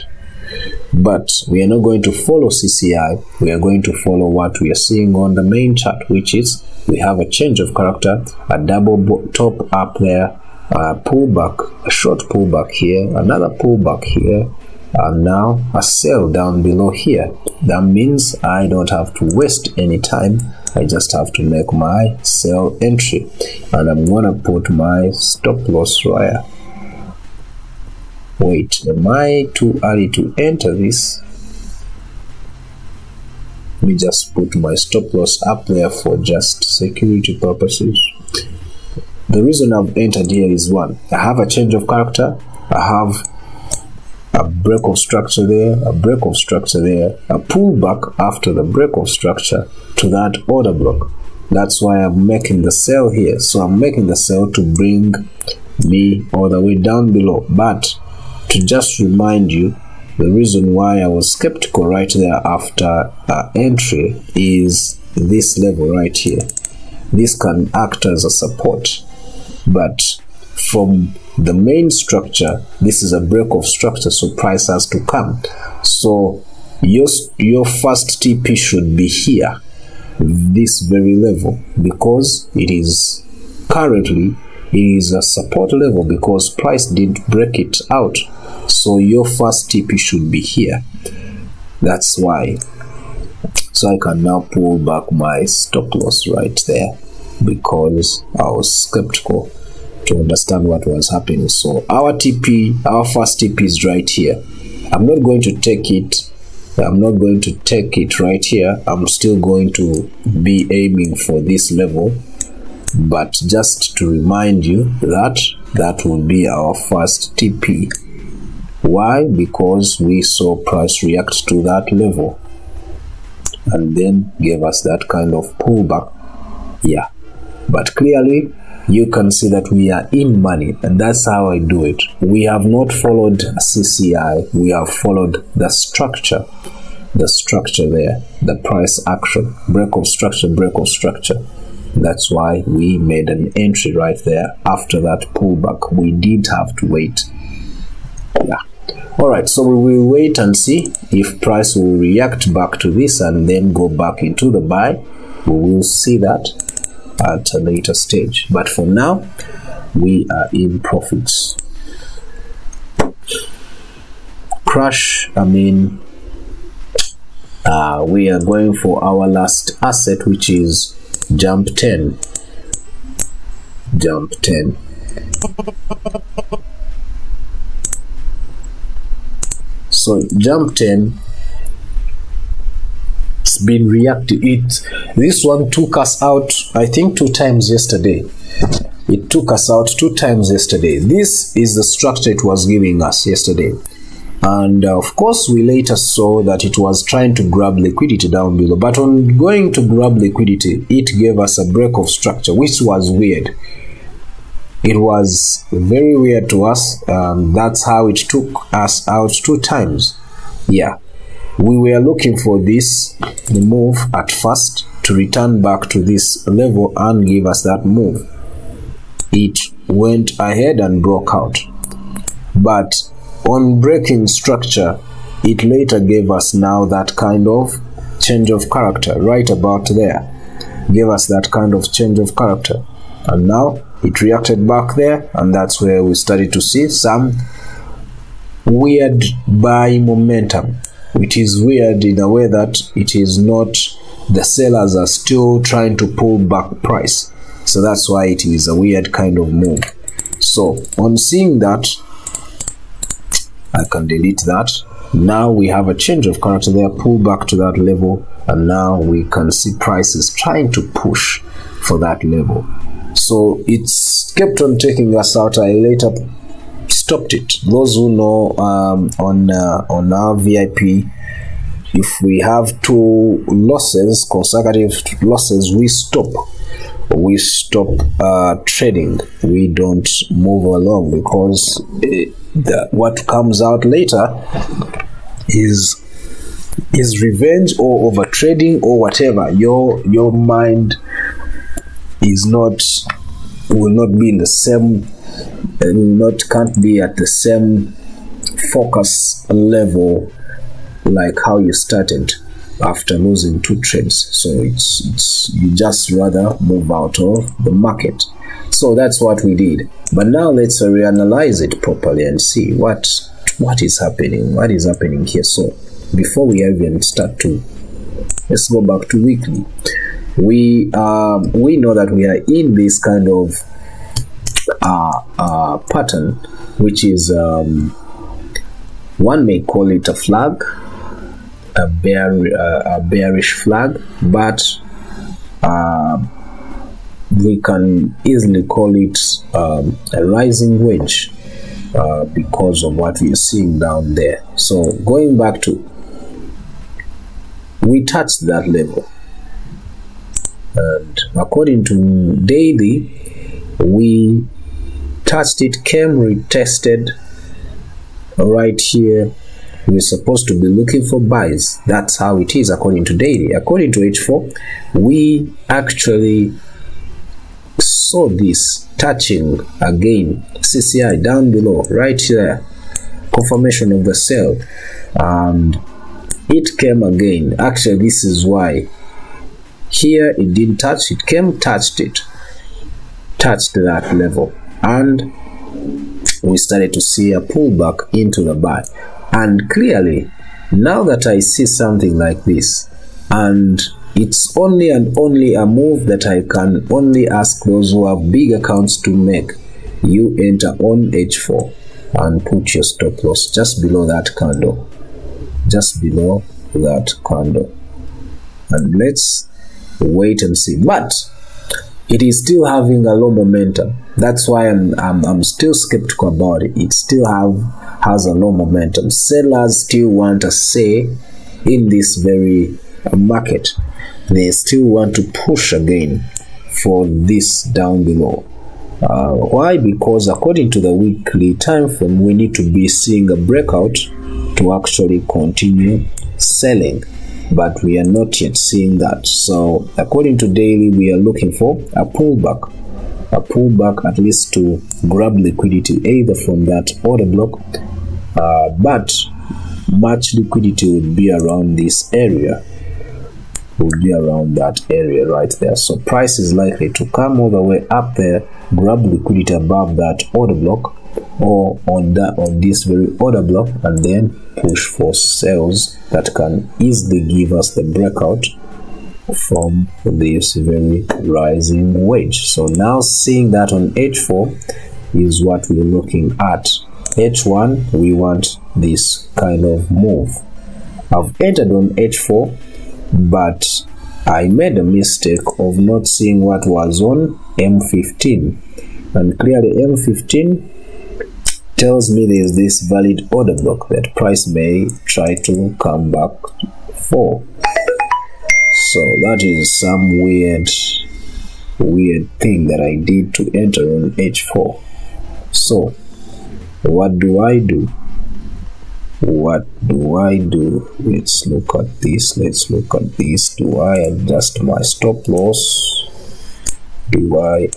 but we are not going to follow CCI. We are going to follow what we are seeing on the main chart, which is we have a change of character, a double top up there, a pullback, a short pullback here, another pullback here, and now a sell down below here. That means I don't have to waste any time. I just have to make my sell entry, and I'm gonna put my stop loss right. Wait, am I too early to enter this? Let me just put my stop loss up there for just security purposes. The reason I've entered here is one, I have a change of character, I have a break of structure there, a break of structure there, a pullback after the break of structure to that order block. That's why I'm making the sell here. So I'm making the sell to bring me all the way down below. But to just remind you, the reason why I was skeptical right there after entry is this level right here. This can act as a support, but from the main structure, this is a break of structure, so price has to come. So your first TP should be here, this very level, because it is currently a support level because price didn't break it out. So your first TP should be here. That's why. So I can now pull back my stop loss right there because I was skeptical to understand what was happening. So our TP, our first TP is right here. I'm not going to take it. I'm not going to take it right here. I'm still going to be aiming for this level. But just to remind you that will be our first TP. Why? Because we saw price react to that level and then gave us that kind of pullback. Yeah, but clearly you can see that we are in money, and that's how I do it. We have not followed CCI, we have followed the structure there, the price action, break of structure, break of structure. That's why we made an entry right there after that pullback. We did have to wait. Yeah. Alright, so we will wait and see if price will react back to this and then go back into the buy. We will see that at a later stage. But for now, we are in profits. Crash, we are going for our last asset, which is jump 10. Jump 10. So jump 10, it's been reactive. This one took us out, I think, 2 times yesterday. It took us out 2 times yesterday. This is the structure it was giving us yesterday. And of course, we later saw that it was trying to grab liquidity down below. But on going to grab liquidity, it gave us a break of structure, which was weird. It was very weird to us. That's how it took us out 2 times. Yeah, we were looking for this move at first to return back to this level and give us that move. It went ahead and broke out. But on breaking structure, it later gave us now that kind of change of character right about there. Gave us that kind of change of character. And now it reacted back there, and that's where we started to see some weird buy momentum, which is weird in a way that it is not, the sellers are still trying to pull back price. So that's why it is a weird kind of move. So on seeing that, I can delete that. Now we have a change of character there, pull back to that level, and now we can see prices trying to push for that level. So it's kept on taking us out. I later stopped it. Those who know on our VIP, if we have 2 losses, consecutive losses, we stop trading. We don't move along, because what comes out later is revenge or over trading or whatever. Your mind will not be in the same, can't be at the same focus level like how you started after losing 2 trades. So it's you just rather move out of the market. So that's what we did. But now let's reanalyze it properly and see what is happening. What is happening here? So before we even start to, let's go back to weekly. We know that we are in this kind of pattern, which is one may call it a flag, a bearish flag, but we can easily call it a rising wedge because of what we are seeing down there. So going back to, we touched that level, and according to daily, we touched it, came, retested right here. We're supposed to be looking for buys. That's how it is according to daily. According to H4, we actually saw this touching again, CCI down below, right there, confirmation of the sell, and it came again. Actually, this is why here it didn't touch, it came, touched that level, and we started to see a pullback into the buy. And clearly, now that I see something like this, and it's only and only a move that I can only ask those who have big accounts to make, you enter on H4 and put your stop loss just below that candle, just below that candle, and let's wait and see. But it is still having a low momentum. That's why I'm still skeptical about it. It still has a low momentum. Sellers still want a say in this very market. They still want to push again for this down below. Why? Because according to the weekly time frame, we need to be seeing a breakout to actually continue selling, but we are not yet seeing that. So according to daily, we are looking for a pullback at least to grab liquidity either from that order block, but much liquidity would be around this area, would be around that area right there. So price is likely to come all the way up there, grab liquidity above that order block or on this very order block, and then push for sales that can easily give us the breakout from this very rising wedge. So now seeing that on H4 is what we're looking at. H1, we want this kind of move. I've entered on H4, but I made a mistake of not seeing what was on M15, and clearly M15 tells me there's this valid order block that price may try to come back for. So that is some weird thing that I did to enter on H4. So what do I do? Let's look at this. Do I adjust my stop loss? Do I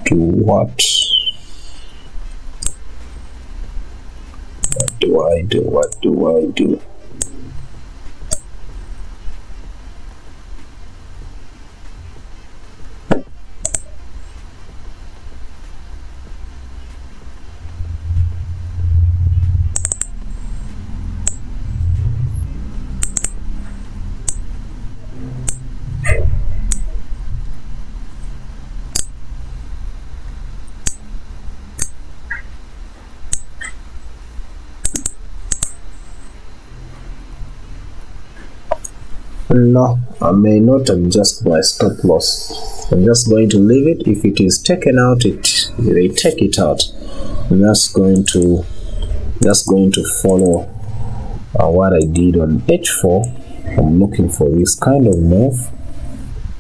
do what? What do I do? No, I may not adjust my stop loss. I'm just going to leave it. If it is taken out, they take it out. I'm just going to follow what I did on H4. I'm looking for this kind of move.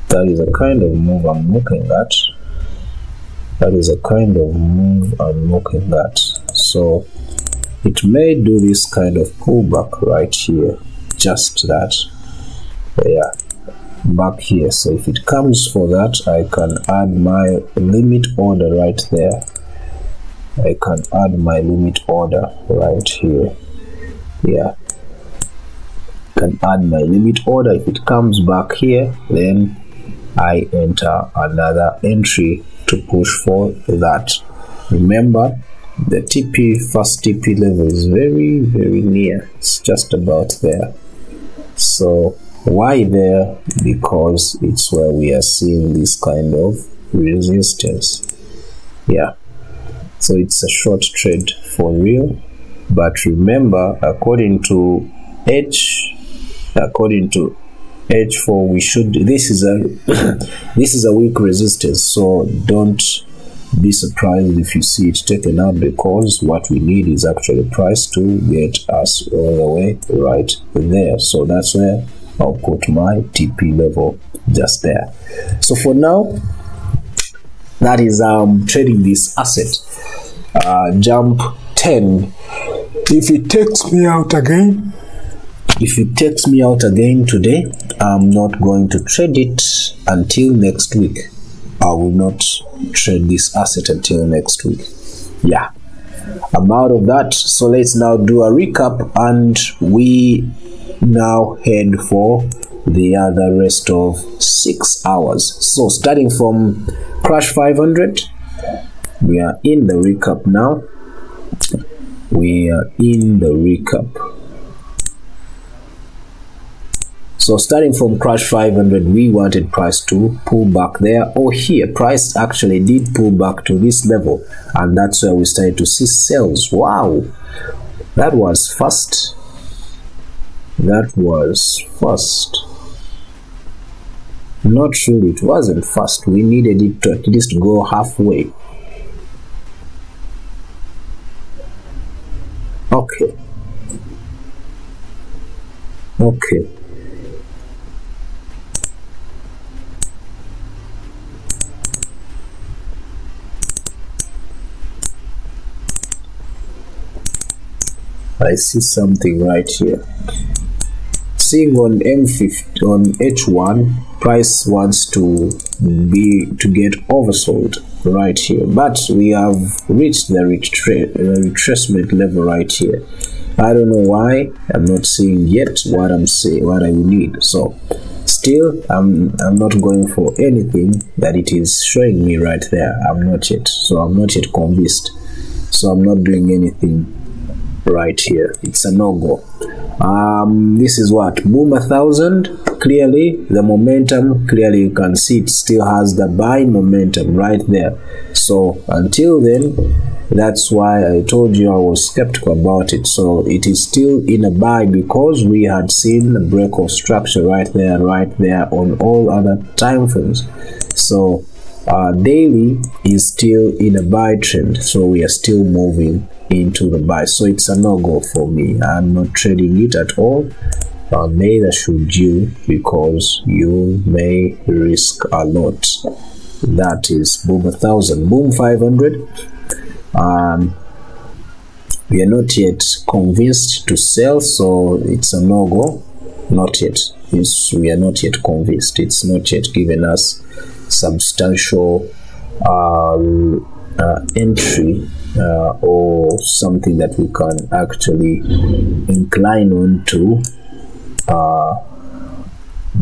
That is a kind of move I'm looking at. So it may do this kind of pullback right here, just that. Yeah, back here. So if it comes for that, I can add my limit order right there. I can add my limit order right here. Yeah, can add my limit order. If it comes back here, then I enter another entry to push for that. Remember, the first TP level is very near. It's just about there. So why there? Because it's where we are seeing this kind of resistance. Yeah, so it's a short trade for real. But remember, according to H4, we should, this is a weak resistance, so don't be surprised if you see it taken out, because what we need is actually price to get us all the way right there. So that's where I'll put my TP level, just there. So for now, that is trading this asset. Jump 10. If it takes me out again today, I'm not going to trade it until next week. I will not trade this asset until next week. Yeah, I'm out of that. So let's now do a recap, and we now head for the other rest of 6 hours. So starting from crash 500, we are in the recap now. So starting from crash 500, we wanted price to pull back there, or here price actually did pull back to this level, and that's where we started to see sales. Wow, that was fast. Not really, it wasn't fast. We needed it to at least go halfway. Okay. I see something right here. Seeing on M50, on H1, price wants to get oversold right here, but we have reached the retracement level right here. I don't know why I'm not seeing yet what I will need. So still, I'm not going for anything that it is showing me right there. I'm not yet convinced. So I'm not doing anything right here. It's a no-go. This is what, boom 1000. Clearly the momentum, clearly you can see it still has the buy momentum right there. So until then, that's why I told you I was skeptical about it. So it is still in a buy, because we had seen the break of structure right there on all other time frames. So daily is still in a buy trend, so we are still moving into the buy. So it's a no-go for me. I'm not trading it at all. Neither should you, because you may risk a lot. That is boom 1000. Boom 500. We are not yet convinced to sell, so it's a no-go. Not yet. We are not yet convinced. It's not yet given us substantial entry or something that we can actually incline on to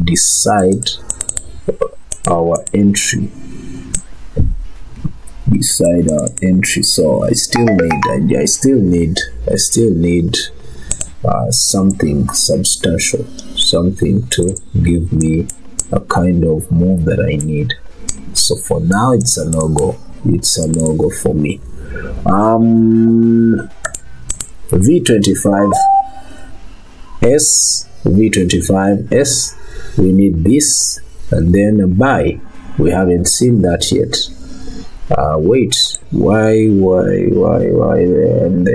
decide our entry. So I still need something substantial, something to give me a kind of move that I need. So for now, it's a no-go. It's a no-go for me. V25S, we need this, and then a buy. We haven't seen that yet. Wait, why? And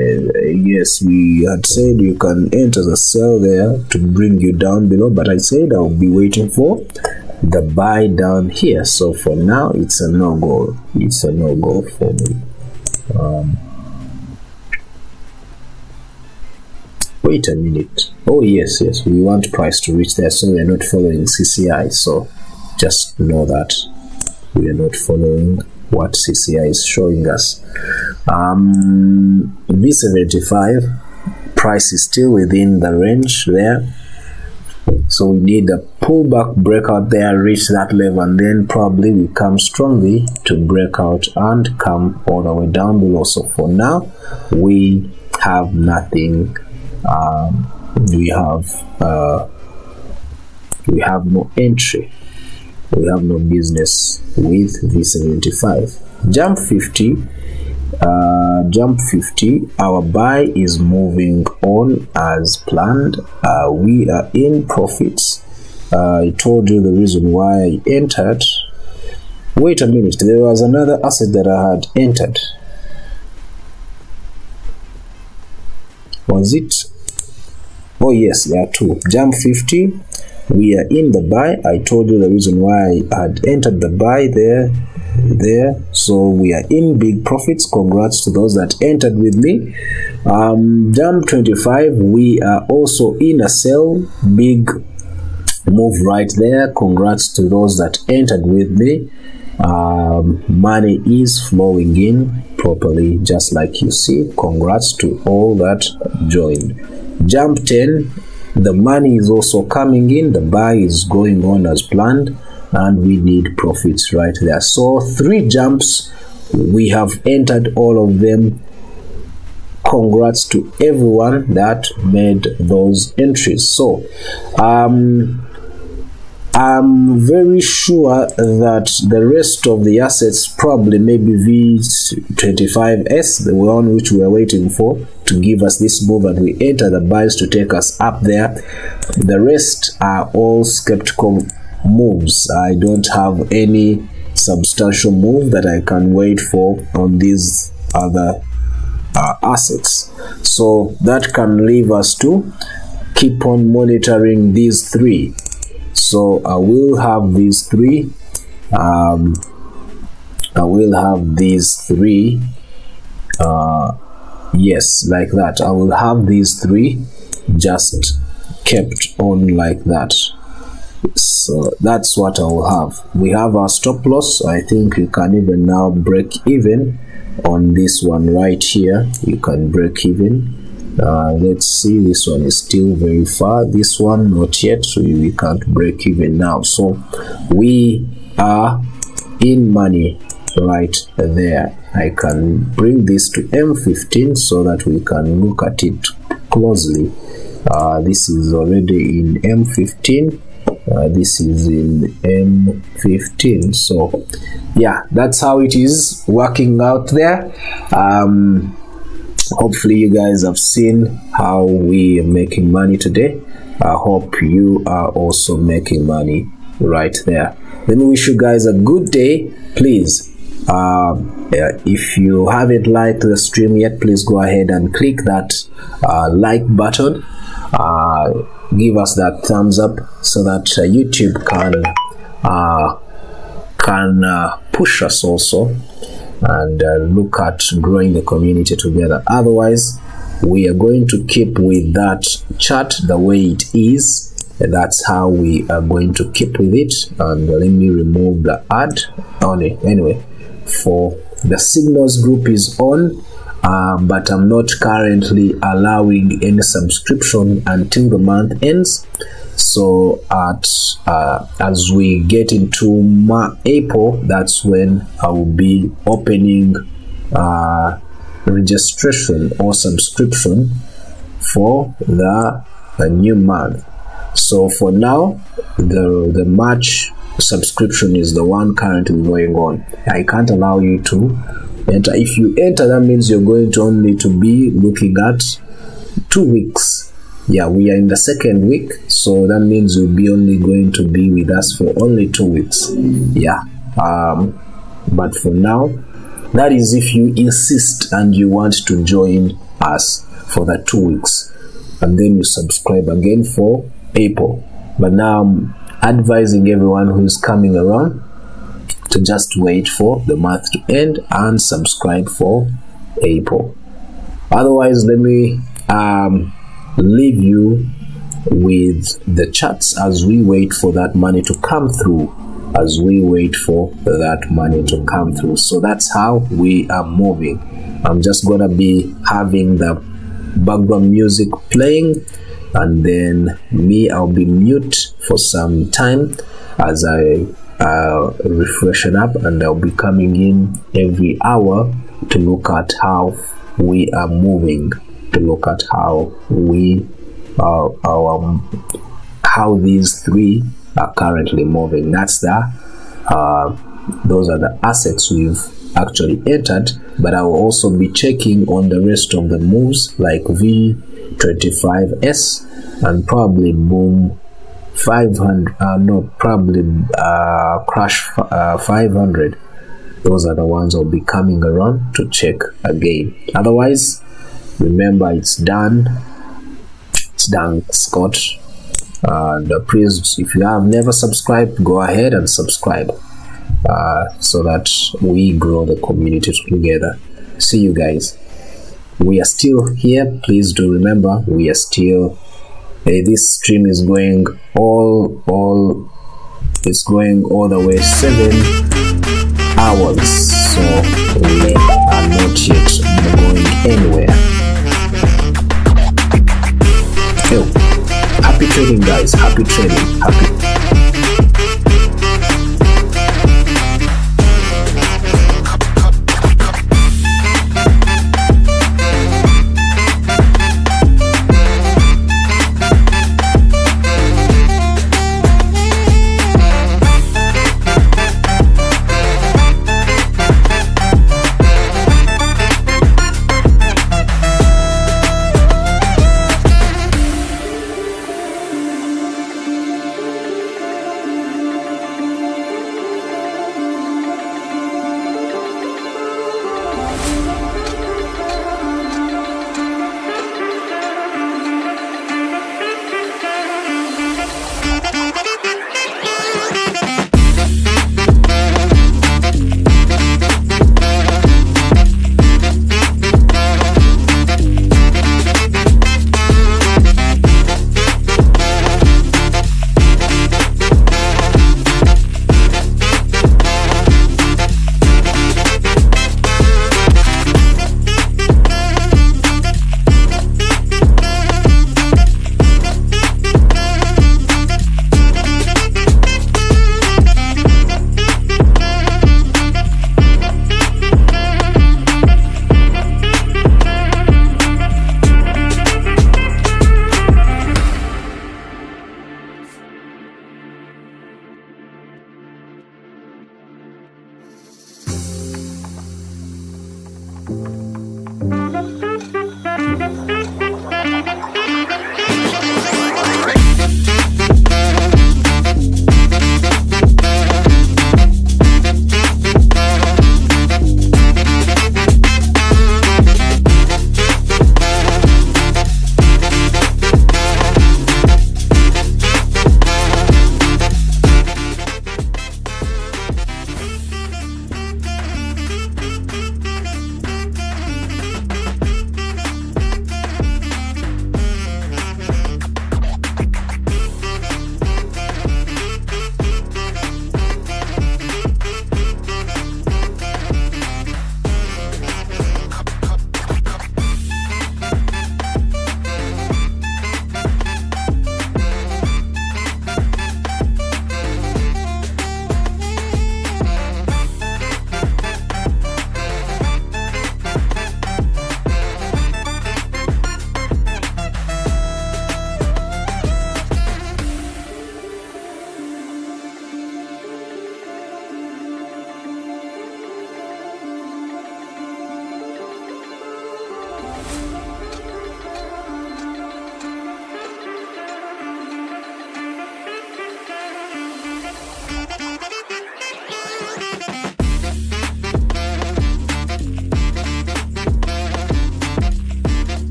yes, we had said you can enter the sell there to bring you down below, but I said I'll be waiting for the buy down here. So for now, it's a no-go. It's a no-go for me. Wait a minute. Oh yes, we want price to reach there, so we're not following CCI. So just know that we are not following what CCI is showing us. V75 price is still within the range there, so we need a pullback breakout there, reach that level, and then probably we come strongly to break out and come all the way down below. So for now we have nothing. We have no entry, we have no business with V75. Jump 50, our buy is moving on as planned. We are in profits. I told you the reason why I entered. Wait a minute, there was another asset that I had entered. Was it? Oh yes, there are two. Jump 50, we are in the buy. I told you the reason why I had entered the buy there. So we are in big profits. Congrats to those that entered with me. Jump 25, we are also in a sell. Big move right there. Congrats to those that entered with me. Money is flowing in properly, just like you see. Congrats to all that joined. Jump 10, the money is also coming in. The buy is going on as planned, and we need profits right there. So 3 jumps, we have entered all of them. Congrats to everyone that made those entries. So I'm very sure that the rest of the assets, probably maybe V25S, the one which we are waiting for to give us this move and we enter the buys to take us up there, the rest are all skeptical moves. I don't have any substantial move that I can wait for on these other assets, so that can leave us to keep on monitoring these 3. So I will have these 3. Yes, like that. I will have these 3 just kept on like that. So that's what I will have. We have our stop loss. I think you can even now break even on this one right here. You can break even. Let's see, this one is still very far. This one not yet, so we can't break even now. So we are in money right there. I can bring this to M15 so that we can look at it closely. This is already in M15. This is in M15. So yeah, that's how it is working out there. Hopefully you guys have seen how we are making money today. I hope you are also making money right there. Let me wish you guys a good day. Please, if you haven't liked the stream yet, please go ahead and click that like button. Give us that thumbs up so that YouTube can push us also and look at growing the community together. Otherwise, we are going to keep with that chart the way it is. That's how we are going to keep with it. And let me remove the ad on it. Anyway, for the signals group is on, but I'm not currently allowing any subscription until the month ends. So as we get into April, that's when I will be opening registration or subscription for the new month. So for now, the March subscription is the one currently going on. I can't allow you to enter. If you enter, that means you're going to only to be looking at 2 weeks. Yeah, we are in the 2nd week, so that means you'll be only going to be with us for only 2 weeks. Yeah, but for now, that is if you insist and you want to join us for the 2 weeks, and then you subscribe again for April. But now I'm advising everyone who's coming around to just wait for the month to end and subscribe for April. Otherwise, let me leave you with the charts as we wait for that money to come through as we wait for that money to come through. So that's how we are moving. I'm just gonna be having the background music playing, and then I'll be mute for some time as I refreshen up, and I'll be coming in every hour to look at how we are moving, to look at how we how these three are currently moving. That's the those are the assets we've actually entered, but I will also be checking on the rest of the moves like V25S and probably boom 500, crash 500. Those are the ones I'll be coming around to check again. Otherwise, remember, it's done, Scott. And please, if you have never subscribed, go ahead and subscribe, so that we grow the community together. See you guys. We are still here. Please do remember, we are still this stream is going it's going all the way 7 hours, so we are not yet going anywhere. Yo, happy trading, guys. Happy trading.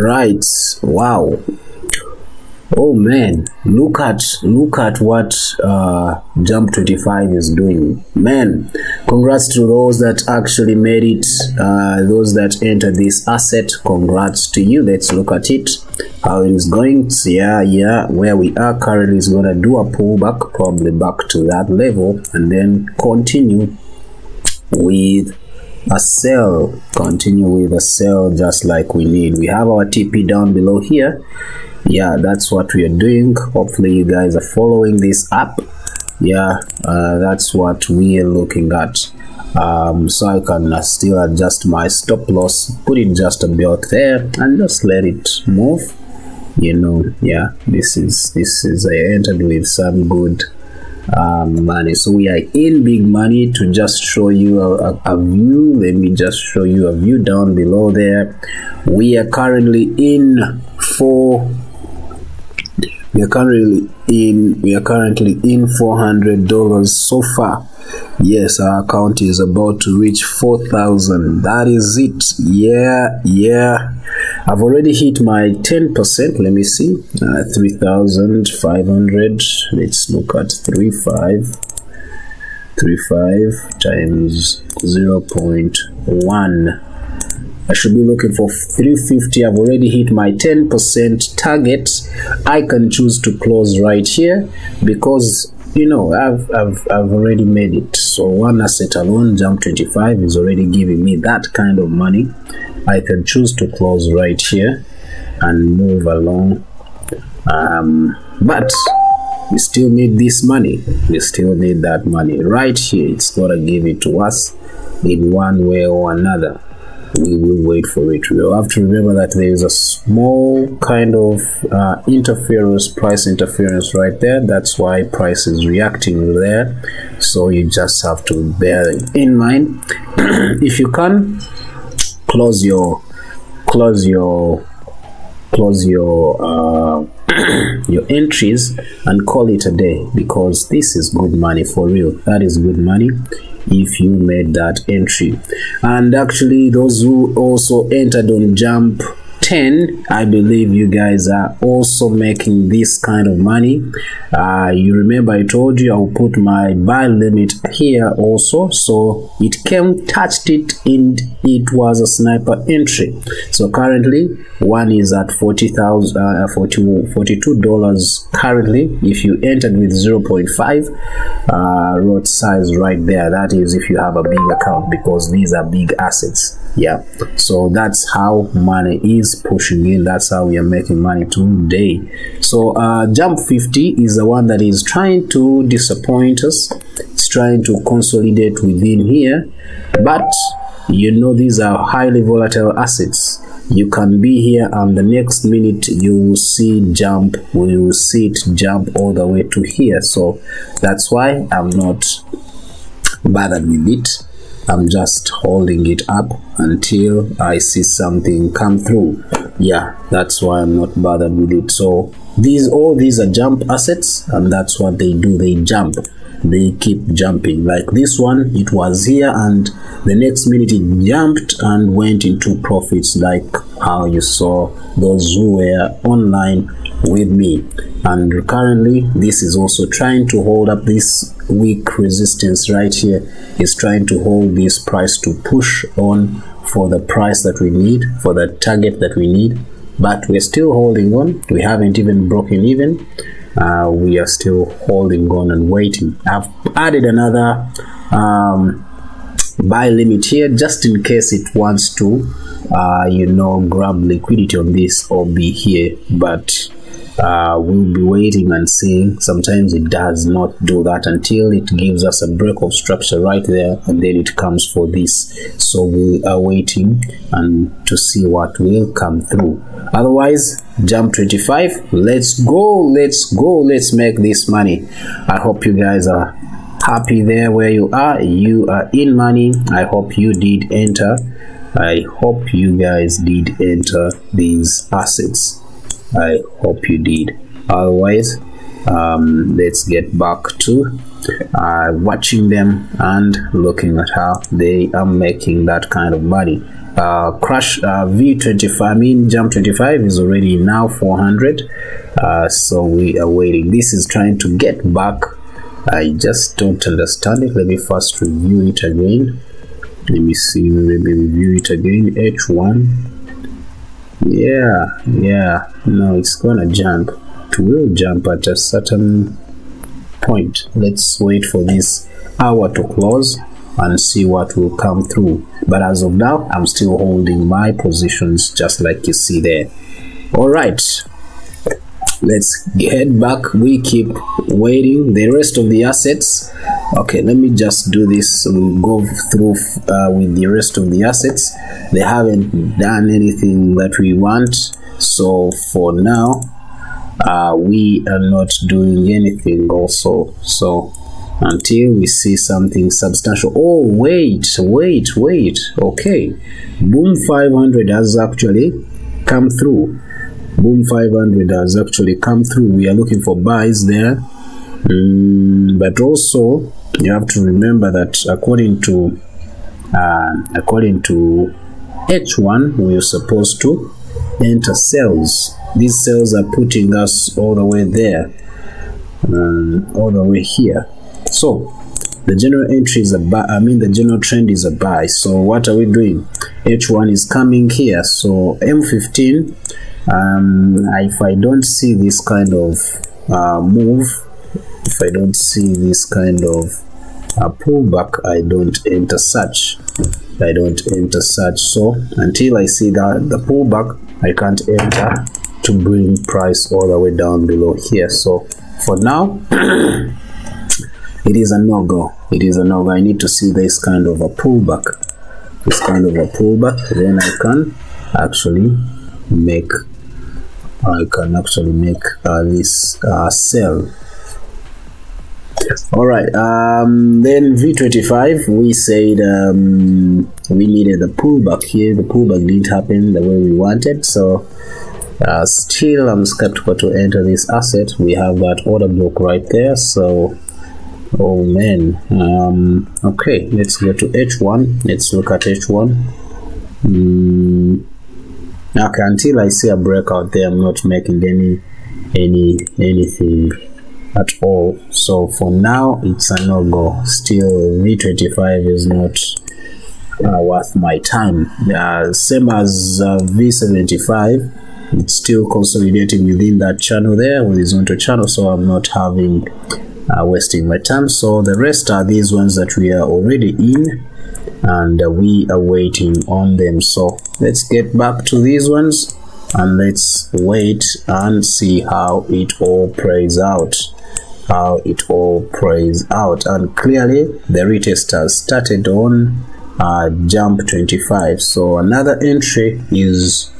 Right, wow. Oh man, look at what Jump 25 is doing. Man, congrats to those that actually made it, those that entered this asset. Congrats to you. Let's look at it, how it is going. So yeah, where we are currently is gonna do a pullback, probably back to that level, and then continue with a sell. Continue with a sell, just like we need. We have our TP down below here. Yeah, that's what we are doing. Hopefully you guys are following this up. Yeah, that's what we are looking at. So I can still adjust my stop loss, put it just about there, and just let it move. You know, yeah, this is I entered with some good money, so we are in big money. To just show you a view, let me just show you a view down below there. We are currently in $400 so far. Yes, our account is about to reach 4,000. That is it. Yeah, I've already hit my 10%. Let me see, 3,500. Let's look at 35 times 0.1. I should be looking for 350. I've already hit my 10% target. I can choose to close right here because, you know, I've already made it. So one asset alone, Jump 25, is already giving me that kind of money. I can choose to close right here and move along. But we still need this money. We still need that money right here. It's gotta give it to us in one way or another. We will wait for it. We'll have to remember that there is a small kind of price interference right there. That's why price is reacting there. So you just have to bear it in mind. If you can, close your your entries and call it a day, because this is good money for real. That is good money if you made that entry. And actually, those who also entered on Jump 10, I believe you guys are also making this kind of money. You remember I told you I'll put my buy limit here also, so it touched it, and it was a sniper entry. So currently one is at $42 currently. If you entered with 0.5 lot size right there, that is if you have a big account, because these are big assets. Yeah, so that's how money is pushing in. That's how we are making money today. So Jump 50 is the one that is trying to disappoint us. It's trying to consolidate within here, but you know, these are highly volatile assets. You can be here and the next minute you will see it jump all the way to here. So that's why I'm not bothered with it. I'm just holding it up until I see something come through. Yeah, that's why I'm not bothered with it. So all these are jump assets, and that's what they do. They jump. They keep jumping. Like this one, it was here and the next minute it jumped and went into profits, like how you saw those who were online with me. And currently this is also trying to hold up this weak resistance right here. Is trying to hold this price to push on for the price that we need, for the target that we need, but we're still holding on. We haven't even broken even. We are still holding on and waiting. I've added another buy limit here just in case it wants to you know, grab liquidity on this or be here, but we'll be waiting and seeing. Sometimes it does not do that until it gives us a break of structure right there, and then it comes for this. So we are waiting and to see what will come through. Otherwise, Jump 25, let's go, let's make this money. I hope you guys are happy there where you are in money. I hope you did enter. I hope you guys did enter these assets. I hope you did. Otherwise, let's get back to watching them and looking at how they are making that kind of money. Crash V25, I mean jump 25 is already now 400. So we are waiting. This is trying to get back. I just don't understand it. Let me first review it again. Let me see, maybe review it again. H1. Yeah, no, it's gonna jump. It will jump at a certain point. Let's wait for this hour to close and see what will come through. But as of now, I'm still holding my positions just like you see there. All right, let's head back. We keep waiting the rest of the assets. Okay, let me just do this. We'll go through with the rest of the assets. They haven't done anything that we want, so for now we are not doing anything also, so until we see something substantial. Oh, wait, okay, boom 500 has actually come through. Boom 500 has actually come through. We are looking for buys there, but also you have to remember that according to H1 we are supposed to enter cells. These cells are putting us all the way there, all the way here. So the general entry is a buy, I mean the general trend is a buy. So what are we doing? H1 is coming here, so M15, if I don't see this kind of move, if I don't see this kind of pullback, I don't enter such. So until I see that the pullback, I can't enter to bring price all the way down below here. So for now it is a no-go. I need to see this kind of a pullback, then I can actually make this sell. All right, then V25, we said we needed a pullback here. The pullback didn't happen the way we wanted, so still I'm skeptical to enter this asset. We have that order block right there, so oh man. Okay, let's go to H1. Let's look at H1. Okay, until I see a breakout there, I'm not making anything at all. So for now it's a no-go. Still V25 is not worth my time. Same as V75, it's still consolidating within that channel there, horizontal channel, so I'm not having wasting my time. So the rest are these ones that we are already in and we are waiting on them. So let's get back to these ones and let's wait and see how it all plays out. And clearly the retest has started on jump 25. So another entry is,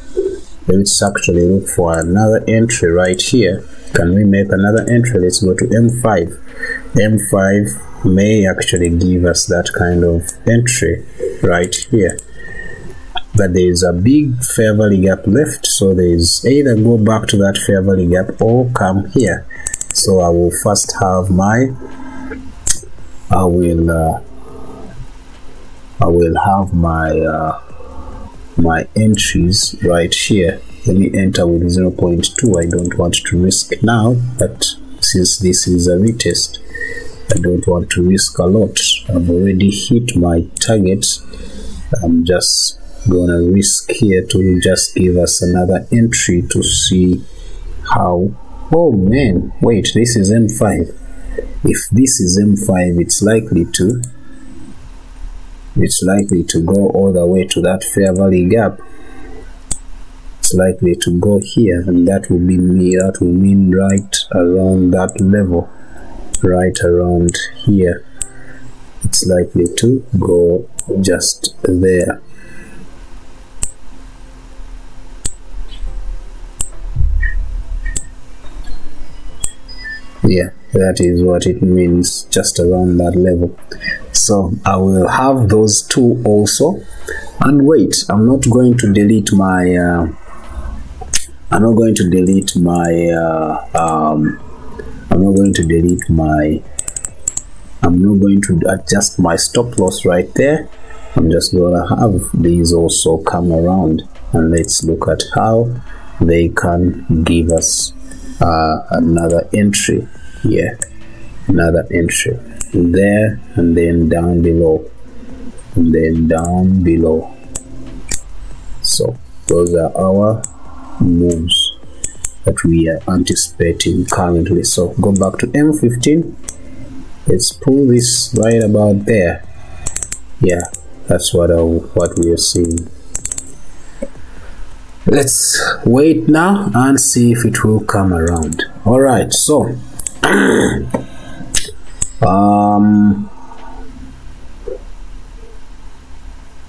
let's actually look for another entry right here. Can we make another entry? Let's go to M5. M5 may actually give us that kind of entry right here, but there is a big fair value gap left, so there is either go back to that fair value gap or come here. So I will first have my my entries right here. Let me enter with 0.2. I don't want to risk now, but since this is a retest, I don't want to risk a lot. I've already hit my target. I'm just gonna risk here to just give us another entry to see how. Oh man, wait, this is M5. If this is M5, it's likely to go all the way to that fair value gap. It's likely to go here, and that will be me. That will mean right around that level, right around here. It's likely to go just there. Yeah, that is what it means, just around that level. So I will have those two also. And wait, I'm not going to delete my I'm not going to adjust my stop loss right there. I'm just gonna have these also come around, and let's look at how they can give us another entry here, another entry there, and then down below, and then down below. So those are our moves that we are anticipating currently. So go back to M15. Let's pull this right about there. Yeah, that's what we are seeing. Let's wait now and see if it will come around. All right, so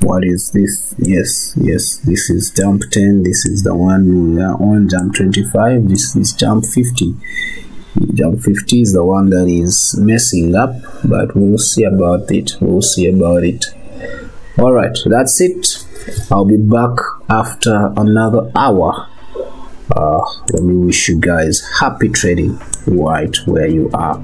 what is this? Yes, this is jump 10. This is the one we are on. Jump 25. This is jump 50. Jump 50 is the one that is messing up, but we'll see about it. All right, that's it. I'll be back after another hour. Let me wish you guys happy trading right where you are.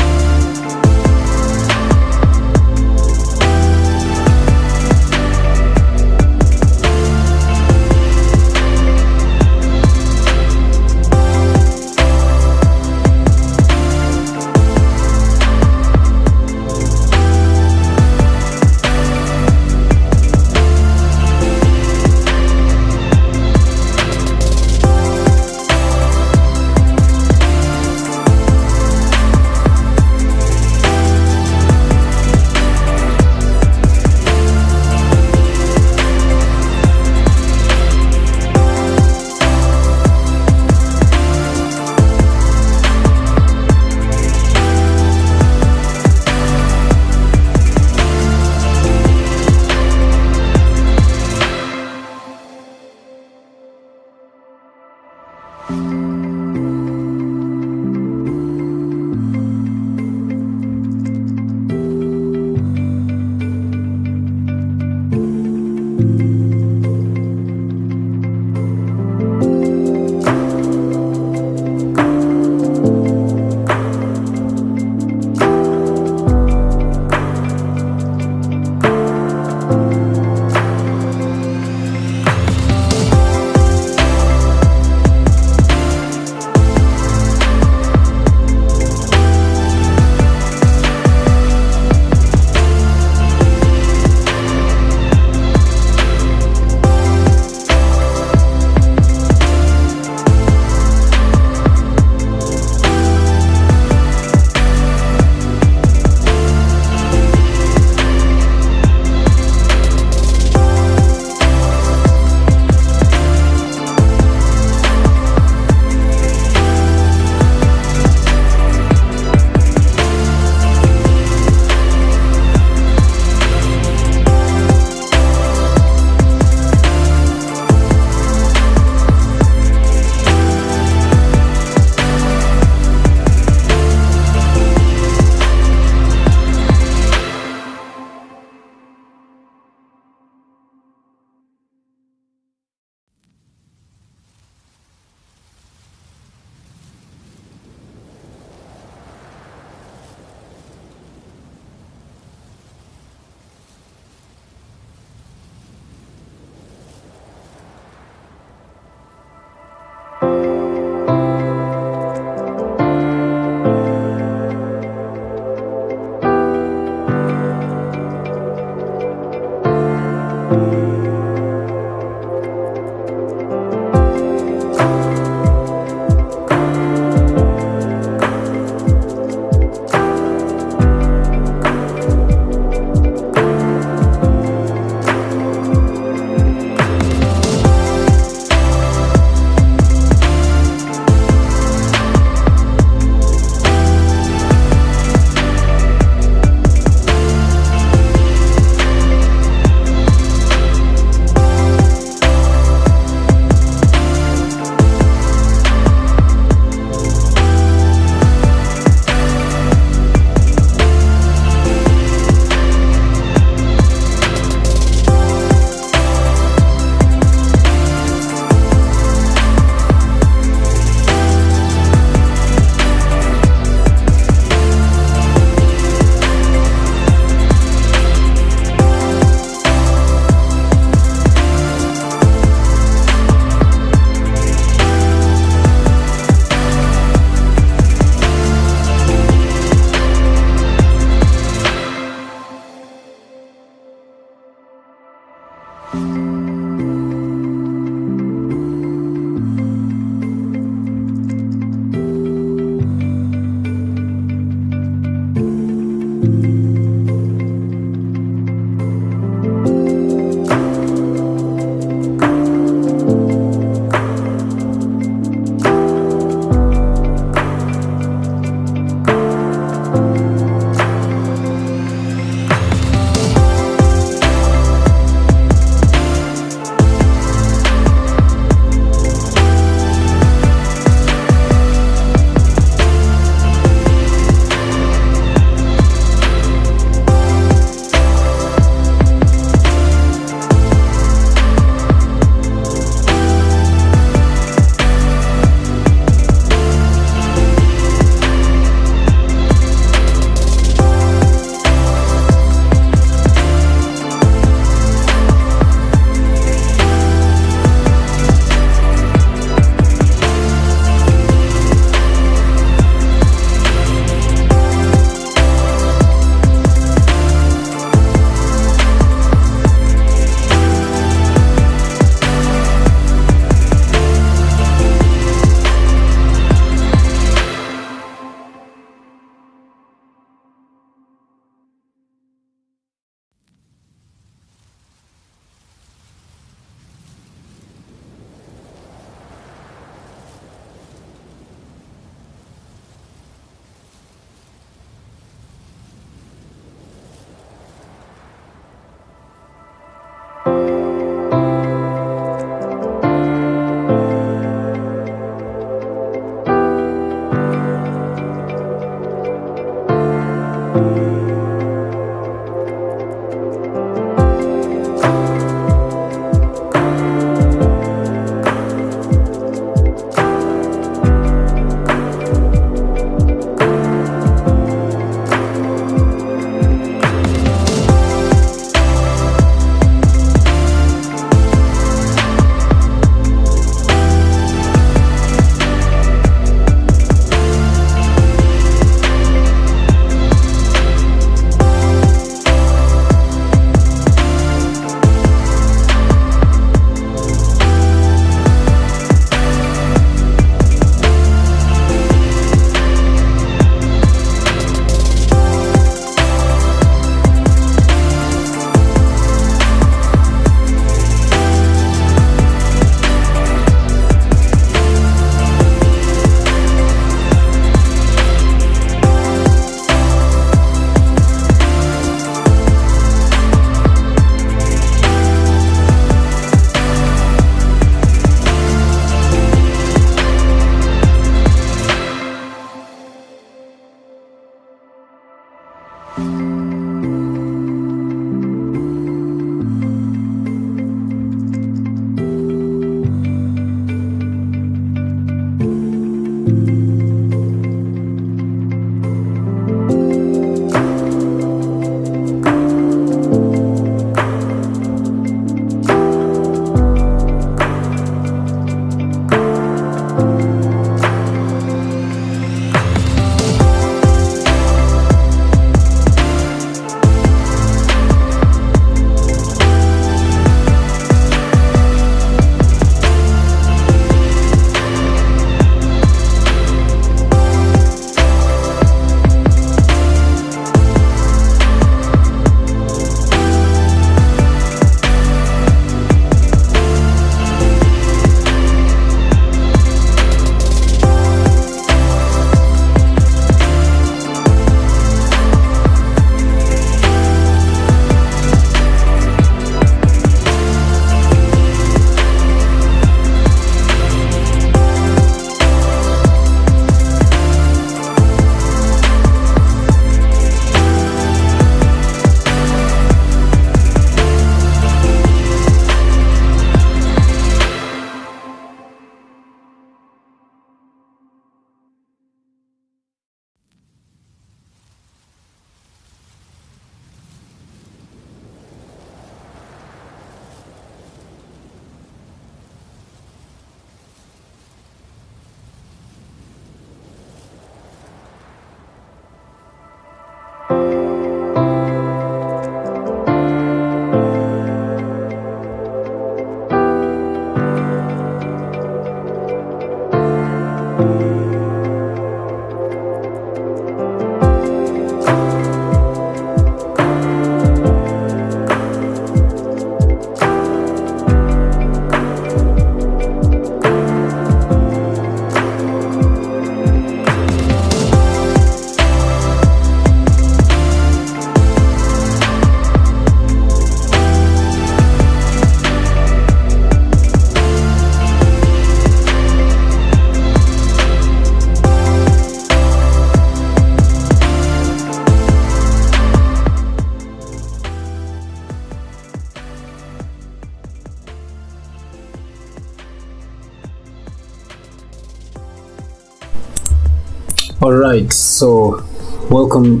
All right, so welcome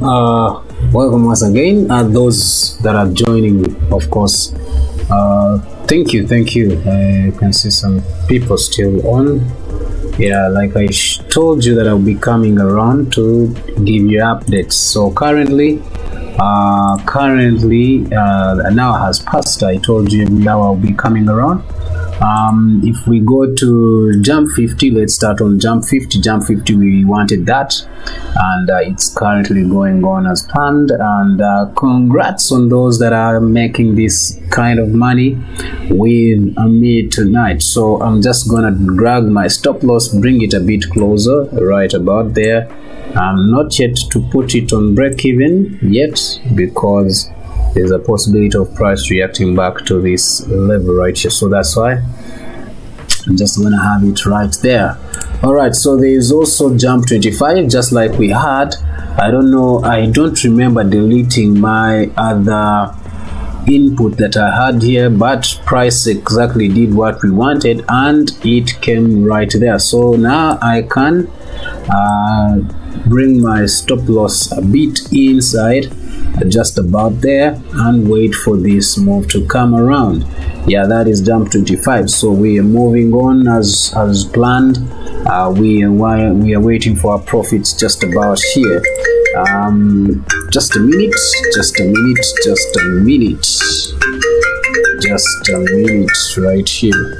once again, those that are joining, of course. Thank you. I can see some people still on. Yeah, like I told you that I'll be coming around to give you updates. So currently an hour has passed. I told you now I'll be coming around. If we go to jump 50, let's start on jump 50. Jump 50, we wanted that, and it's currently going on as planned. And congrats on those that are making this kind of money with me tonight. So I'm just gonna drag my stop loss, bring it a bit closer, right about there. I'm not yet to put it on break even yet, because there's a possibility of price reacting back to this level right here. So that's why I'm just gonna have it right there. All right, so there is also jump 25, just like we had. I don't remember deleting my other input that I had here, but price exactly did what we wanted and it came right there. So now I can bring my stop loss a bit inside, just about there, and wait for this move to come around. Yeah, that is jump 25. So we are moving on as planned. We are waiting for our profits just about here. Just a minute right here.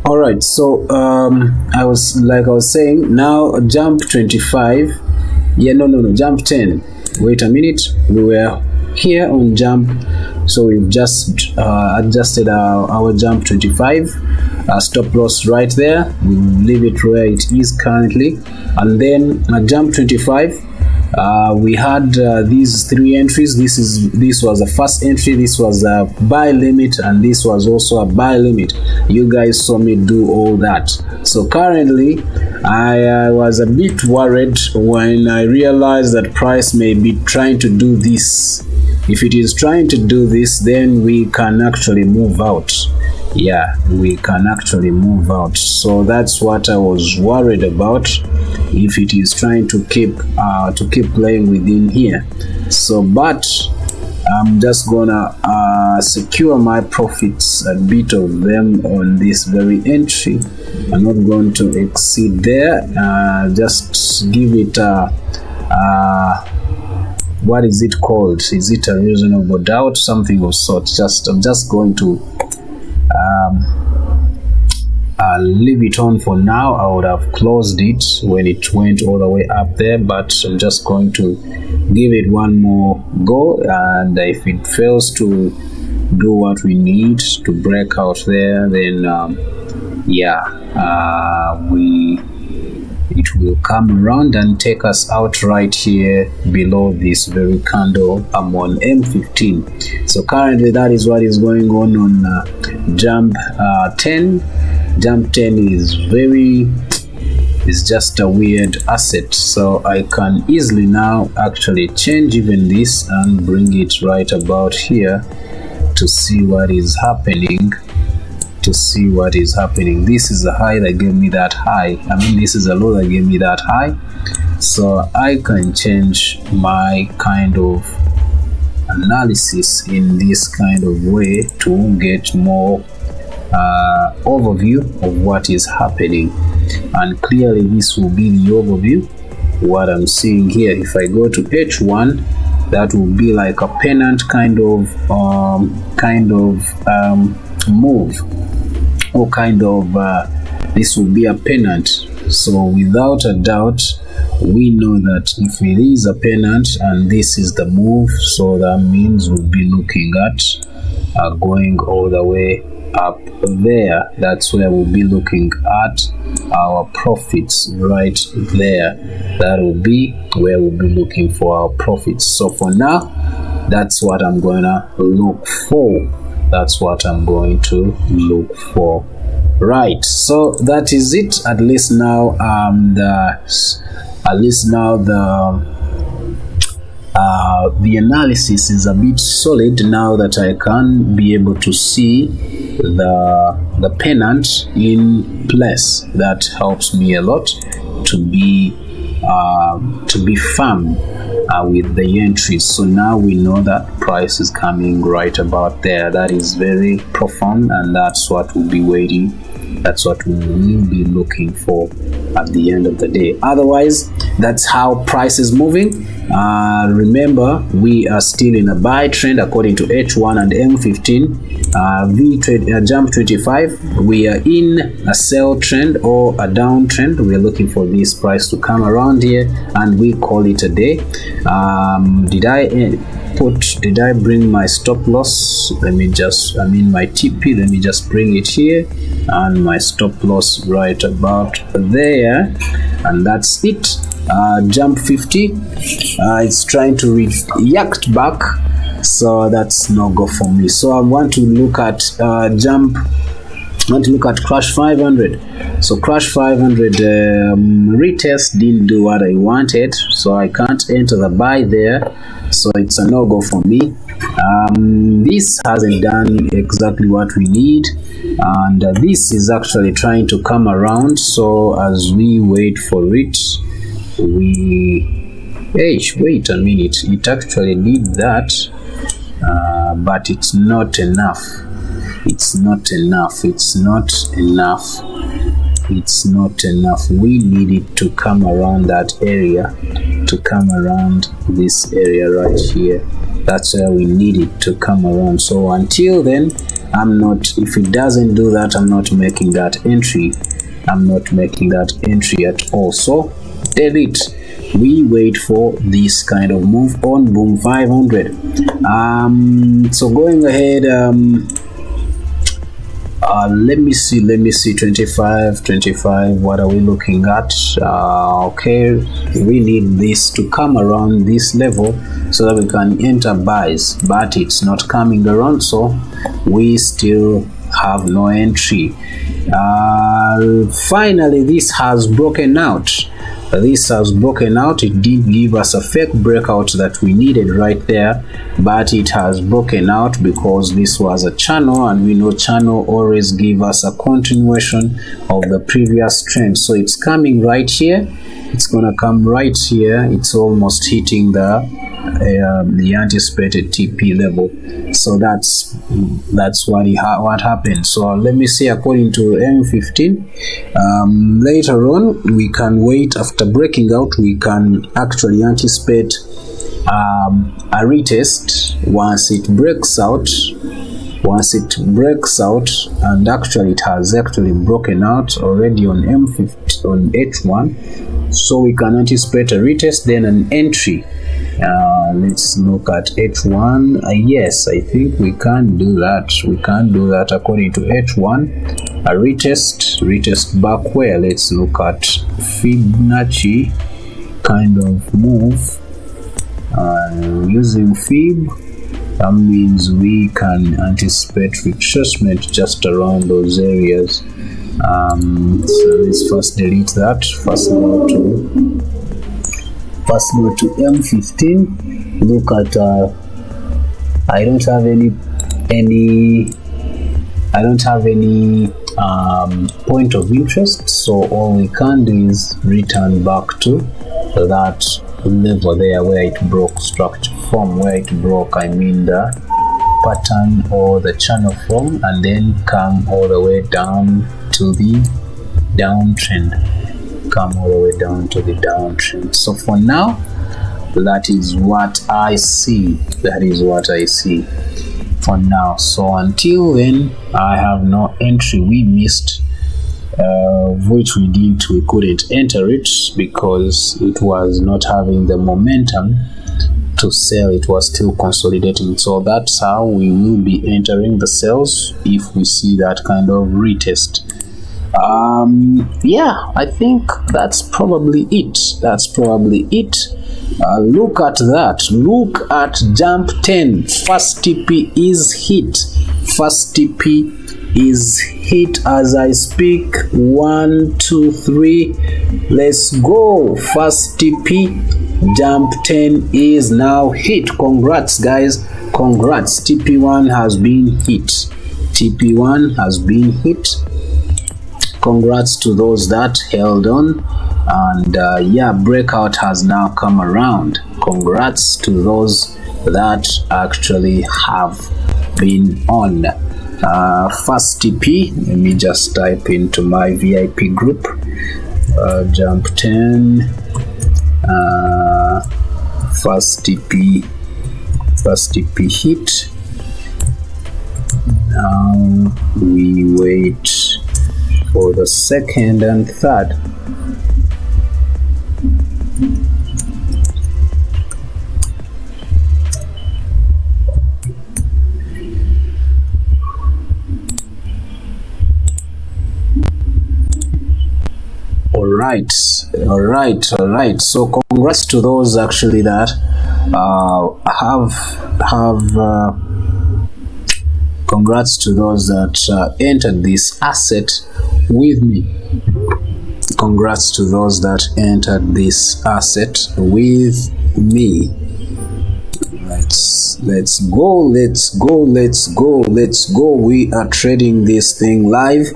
All right, so I was saying, now jump 25. Yeah, no, jump 10. Wait a minute, we were here on jump, so we've just adjusted our jump 25 stop loss right there. We leave it where it is currently, and then jump 25. We had these three entries. This was the first entry, this was a buy limit, and this was also a buy limit. You guys saw me do all that. So currently I was a bit worried when I realized that price may be trying to do this. If it is trying to do this, then we can actually move out. Yeah, we can actually move out. So that's what I was worried about, if it is trying to keep playing within here. So but I'm just gonna secure my profits, a bit of them on this very entry. I'm not going to exceed there. Just give it what is it called? Is it a reasonable doubt? Something of sort. I'm just going to leave it on for now. I would have closed it when it went all the way up there, but I'm just going to give it one more go, and if it fails to do what we need to break out there, then it will come around and take us out right here below this very candle. I'm on M15. So currently that is what is going on jump 10. Jump 10 is just a weird asset, so I can easily now actually change even this and bring it right about here to see what is happening. This is a high that gave me that high. This is a low that gave me that high. So I can change my kind of analysis in this kind of way to get more overview of what is happening. And clearly this will be the overview. What I'm seeing here, if I go to H1, that will be like a pennant kind of move, or kind of this will be a pennant. So without a doubt, we know that if it is a pennant and this is the move, so that means we'll be looking at going all the way up there. That's where we'll be looking at our profits right there. That will be where we'll be looking for our profits. So for now, that's what I'm gonna look for. Right, so that is it. At least now the analysis is a bit solid now that I can be able to see the pennant in place. That helps me a lot to be firm with the entries. So now we know that price is coming right about there. That is very profound, and that's what we'll be waiting. That's what we will be looking for at the end of the day. Otherwise, that's how price is moving. Remember, we are still in a buy trend according to H1 and M15. Jump 25, we are in a sell trend or a downtrend. We are looking for this price to come around here, and we call it a day. Did I bring my stop loss? My TP, let me just bring it here, and my stop loss right about there, and that's it. Jump 50, it's trying to react back, so that's no go for me. So I want to look at crash 500. So crash 500 retest didn't do what I wanted, so I can't enter the buy there, so it's a no go for me. This hasn't done exactly what we need, and this is actually trying to come around. So as we wait for it, wait a minute, it actually did that, but it's not enough. We need it to come around that area, to come around this area right here. That's where we need it to come around. So until then, if it doesn't do that, I'm not making that entry. I'm not making that entry at all. So delete. We wait for this kind of move on boom 500. So going ahead, let me see 25. What are we looking at? Okay, we need this to come around this level so that we can enter buys, but it's not coming around, so we still have no entry. Finally, this has broken out. It did give us a fake breakout that we needed right there, but it has broken out because this was a channel, and we know channel always give us a continuation of the previous trend. So it's coming right here. It's gonna come right here. It's almost hitting the anticipated TP level. So that's what happened. So let me see, according to M15, later on we can wait. After breaking out, we can actually anticipate a retest once it breaks out. And actually it has actually broken out already on M15 on H1, so we can anticipate a retest, then an entry. Let's look at H1. Yes, I think we can do that. According to H1, a retest back where. Let's look at Fibonacci kind of move, using Fib. That means we can anticipate retracement just around those areas. So let's first delete that. First go to M15. Look at I don't have any point of interest, so all we can do is return back to that level there where it broke structure from, where it broke, I mean the pattern or the channel from, and then come all the way down to the downtrend. So for now, that is what I see. For now. So until then, I have no entry. We missed, which we couldn't enter it because it was not having the momentum to sell. It was still consolidating. So that's how we will be entering the sales if we see that kind of retest. Yeah, I think that's probably it. Look at that. Look at jump 10. First TP is hit as I speak. 1 2 3, let's go. First TP jump 10 is now hit. Congrats guys, congrats. TP1 has been hit. Congrats to those that held on, and yeah, breakout has now come around. Congrats to those that actually have been on. First TP, let me just type into my VIP group, jump 10, first TP hit. Now we wait for the second and third. All right. So congrats to those actually that congrats to those that entered this asset with me. Congrats to those that entered this asset with me. Let's go. We are trading this thing live.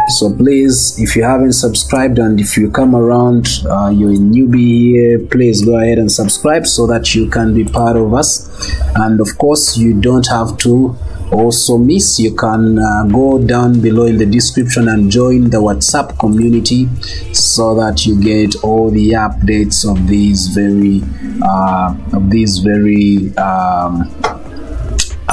So please, if you haven't subscribed, and if you come around, you're a newbie here, please go ahead and subscribe so that you can be part of us. And of course, you don't have to also miss. You can go down below in the description and join the WhatsApp community so that you get all the updates of these very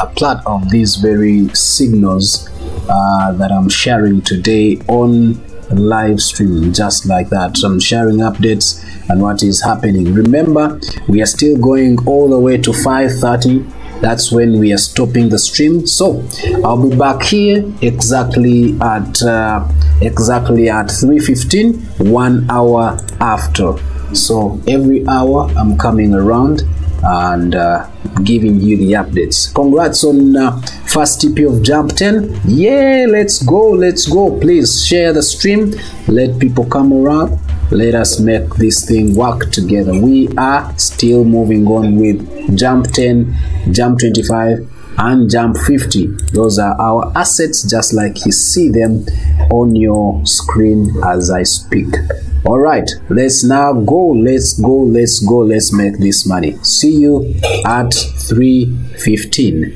a part of these very signals that I'm sharing today on live stream, just like that. So I'm sharing updates and what is happening. Remember, we are still going all the way to 5:30. That's when we are stopping the stream. So I'll be back here exactly at 3:15, 1 hour after. So every hour I'm coming around and giving you the updates. Congrats on first TP of Jump 10. Yeah, let's go. Please share the stream, let people come around, let us make this thing work together. We are still moving on with Jump 10, Jump 25 and Jump 50. Those are our assets, just like you see them on your screen as I speak. All right, let's now go. Let's make this money. See you at 3:15.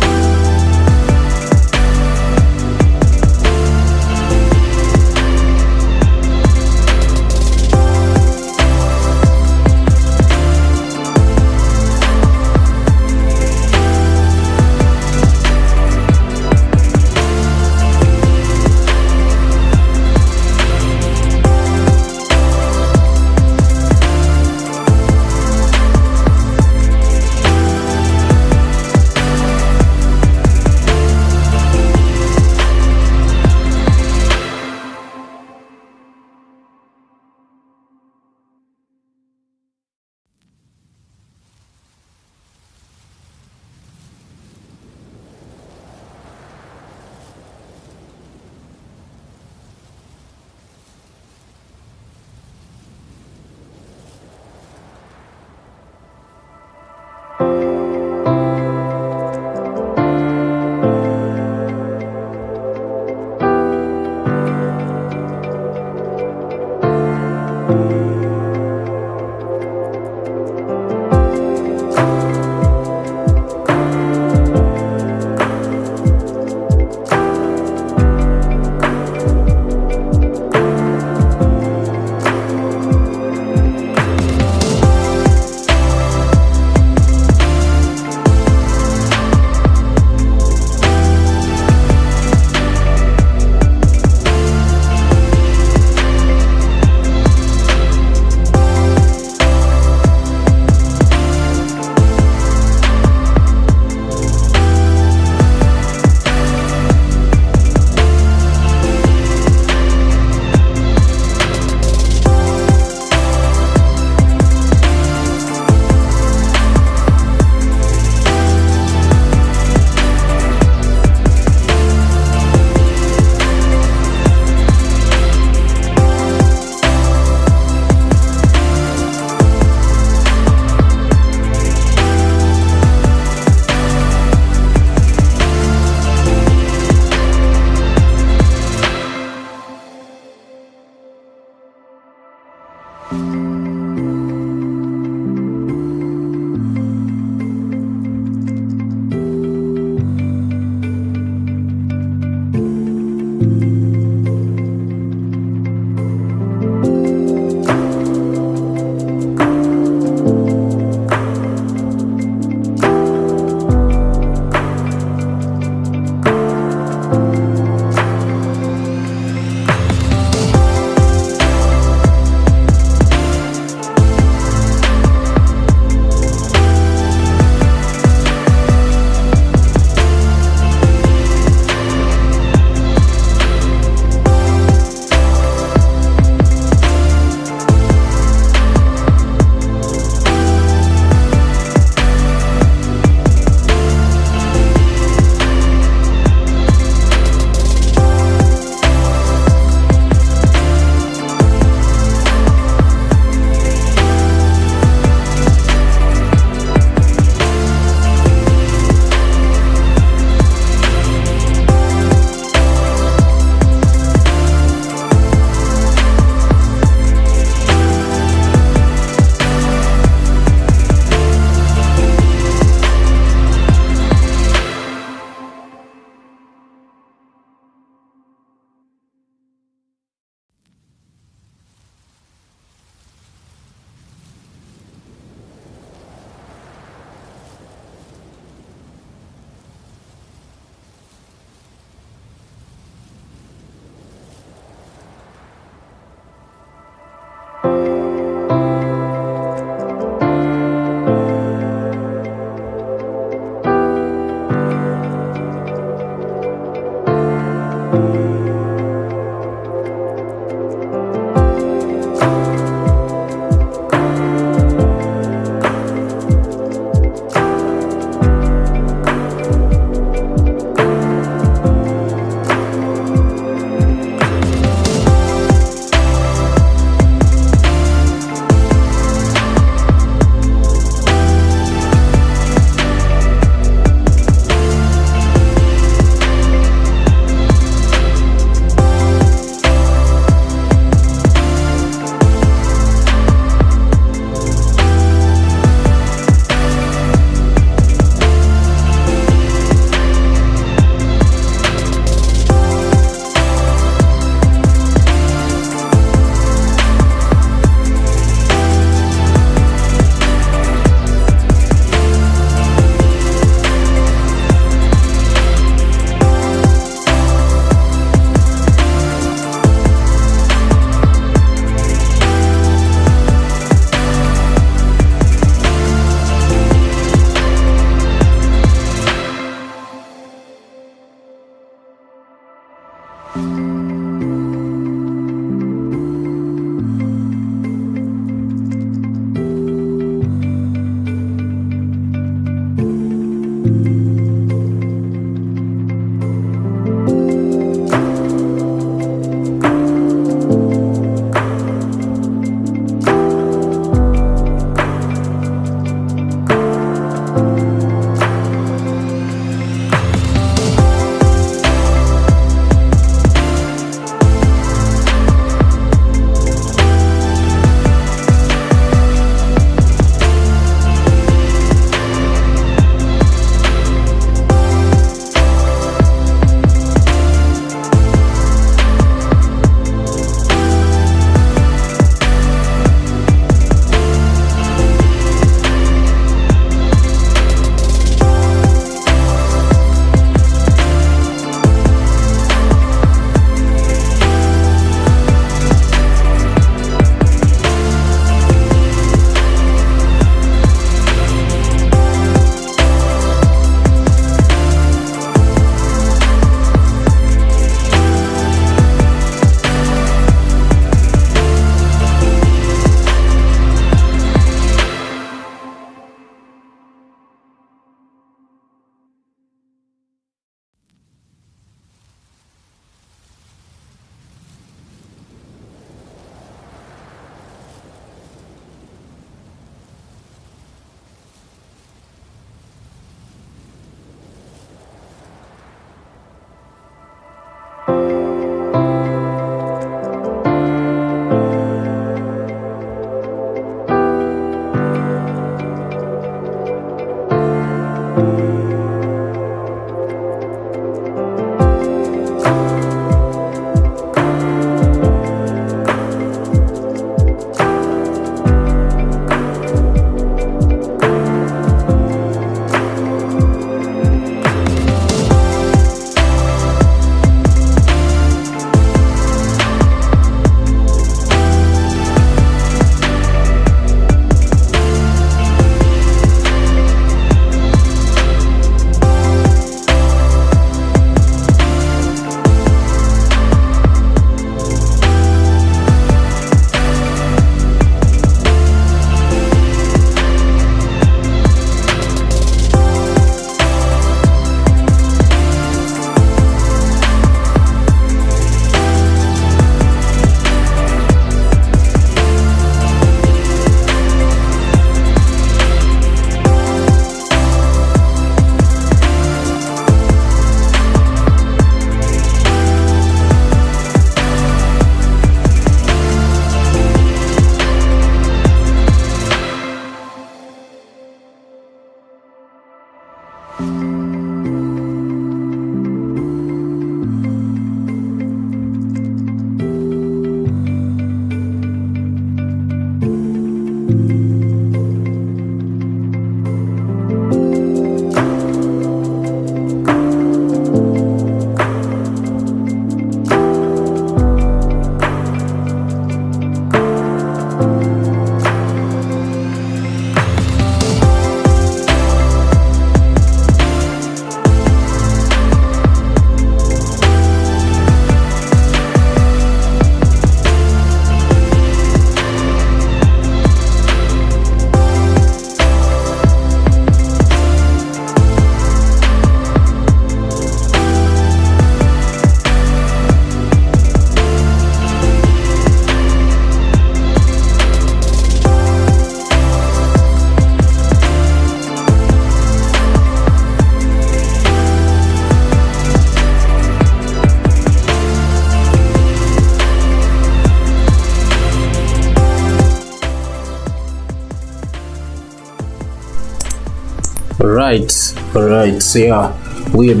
All right, so yeah, we are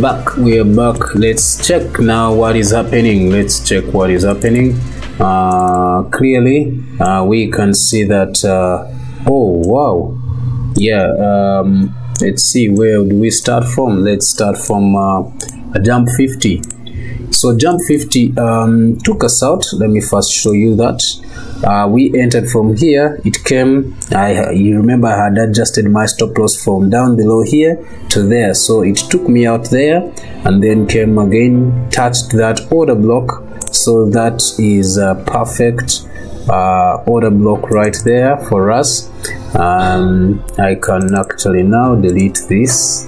back. Let's check now what is happening. Clearly we can see that oh wow, yeah, let's see, where do we start from? Let's start from a jump 50. So jump 50 took us out. Let me first show you that. We entered from here. It came, you remember I had adjusted my stop loss from down below here to there, so it took me out there and then came again, touched that order block. So that is a perfect order block right there for us. I can actually now delete this.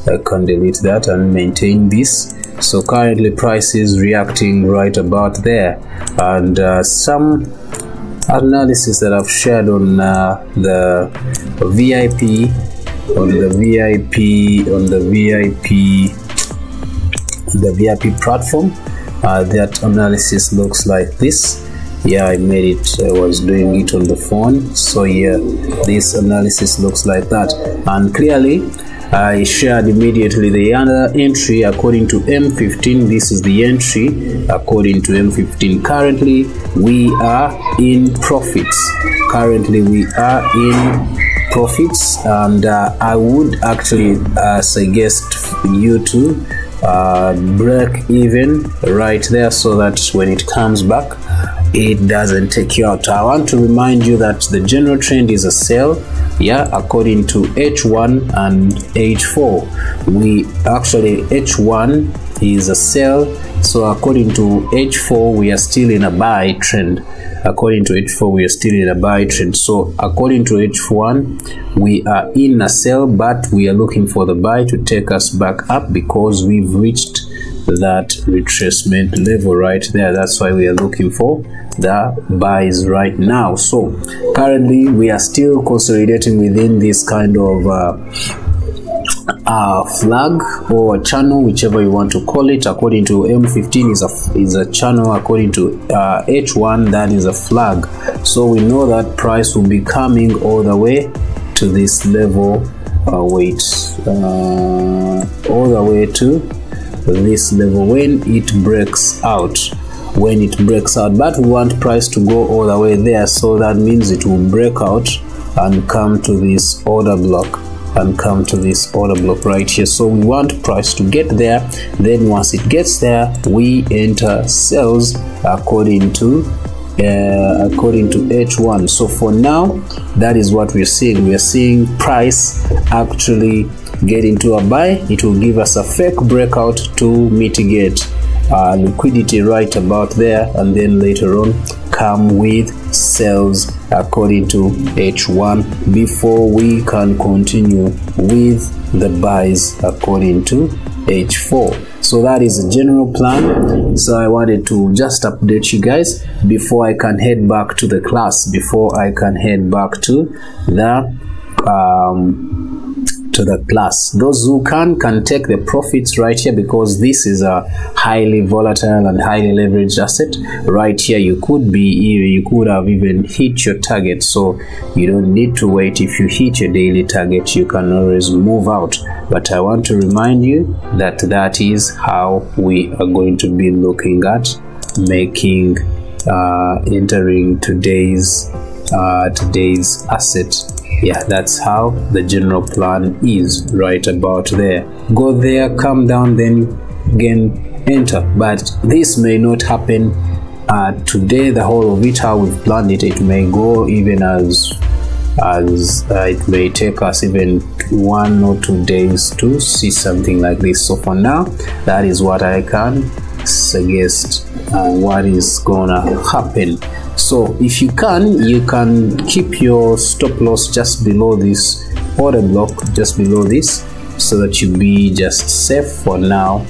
I can delete that and maintain this. So currently price is reacting right about there, and some analysis that I've shared on the VIP platform, that analysis looks like this. Yeah, I made it, I was doing it on the phone, so yeah, this analysis looks like that. And clearly I shared immediately the other entry according to M15. This is the entry according to M15. Currently we are in profits. And I would actually suggest you to break even right there, so that when it comes back it doesn't take you out. I want to remind you that the general trend is a sell, yeah, according to H1 and H4. We actually, H1 is a sell, so according to H4 we are still in a buy trend. So according to H1 we are in a sell, but we are looking for the buy to take us back up, because we've reached that retracement level right there. That's why we are looking for the buys right now. So currently we are still consolidating within this kind of flag or channel, whichever you want to call it. According to M15 is a channel. According to H1, that is a flag. So we know that price will be coming all the way to this level. All the way to this level when it breaks out. But we want price to go all the way there, so that means it will break out and come to this order block right here. So we want price to get there, then once it gets there we enter sales according to H1. So for now, that is what we're seeing. We are seeing price actually get into a buy. It will give us a fake breakout to mitigate liquidity right about there, and then later on come with sales according to H1 before we can continue with the buys according to H4. So that is a general plan. So I wanted to just update you guys before I can head back to the class, before I can head back to to the plus. Those who can take the profits right here, because this is a highly volatile and highly leveraged asset. Right here you could have even hit your target, so you don't need to wait. If you hit your daily target, you can always move out. But I want to remind you that that is how we are going to be looking at making entering today's asset. Yeah, that's how the general plan is, right about there. Go there, come down, then again enter. But this may not happen today, the whole of it, how we've planned it. It may go even as it may take us even 1 or 2 days to see something like this. So for now, that is what I can suggest what is gonna happen. So if you can keep your stop loss just below this order block, just below this, so that you be just safe for now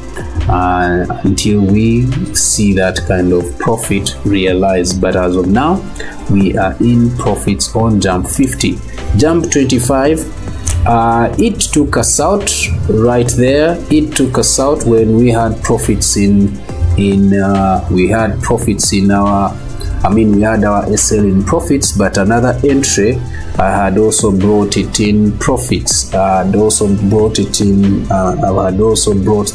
until we see that kind of profit realized. But as of now, we are in profits on jump 50. Jump 25, it took us out right there. It took us out when we had profits we had our SL in profits, but another entry I had also brought it in profits. I had also brought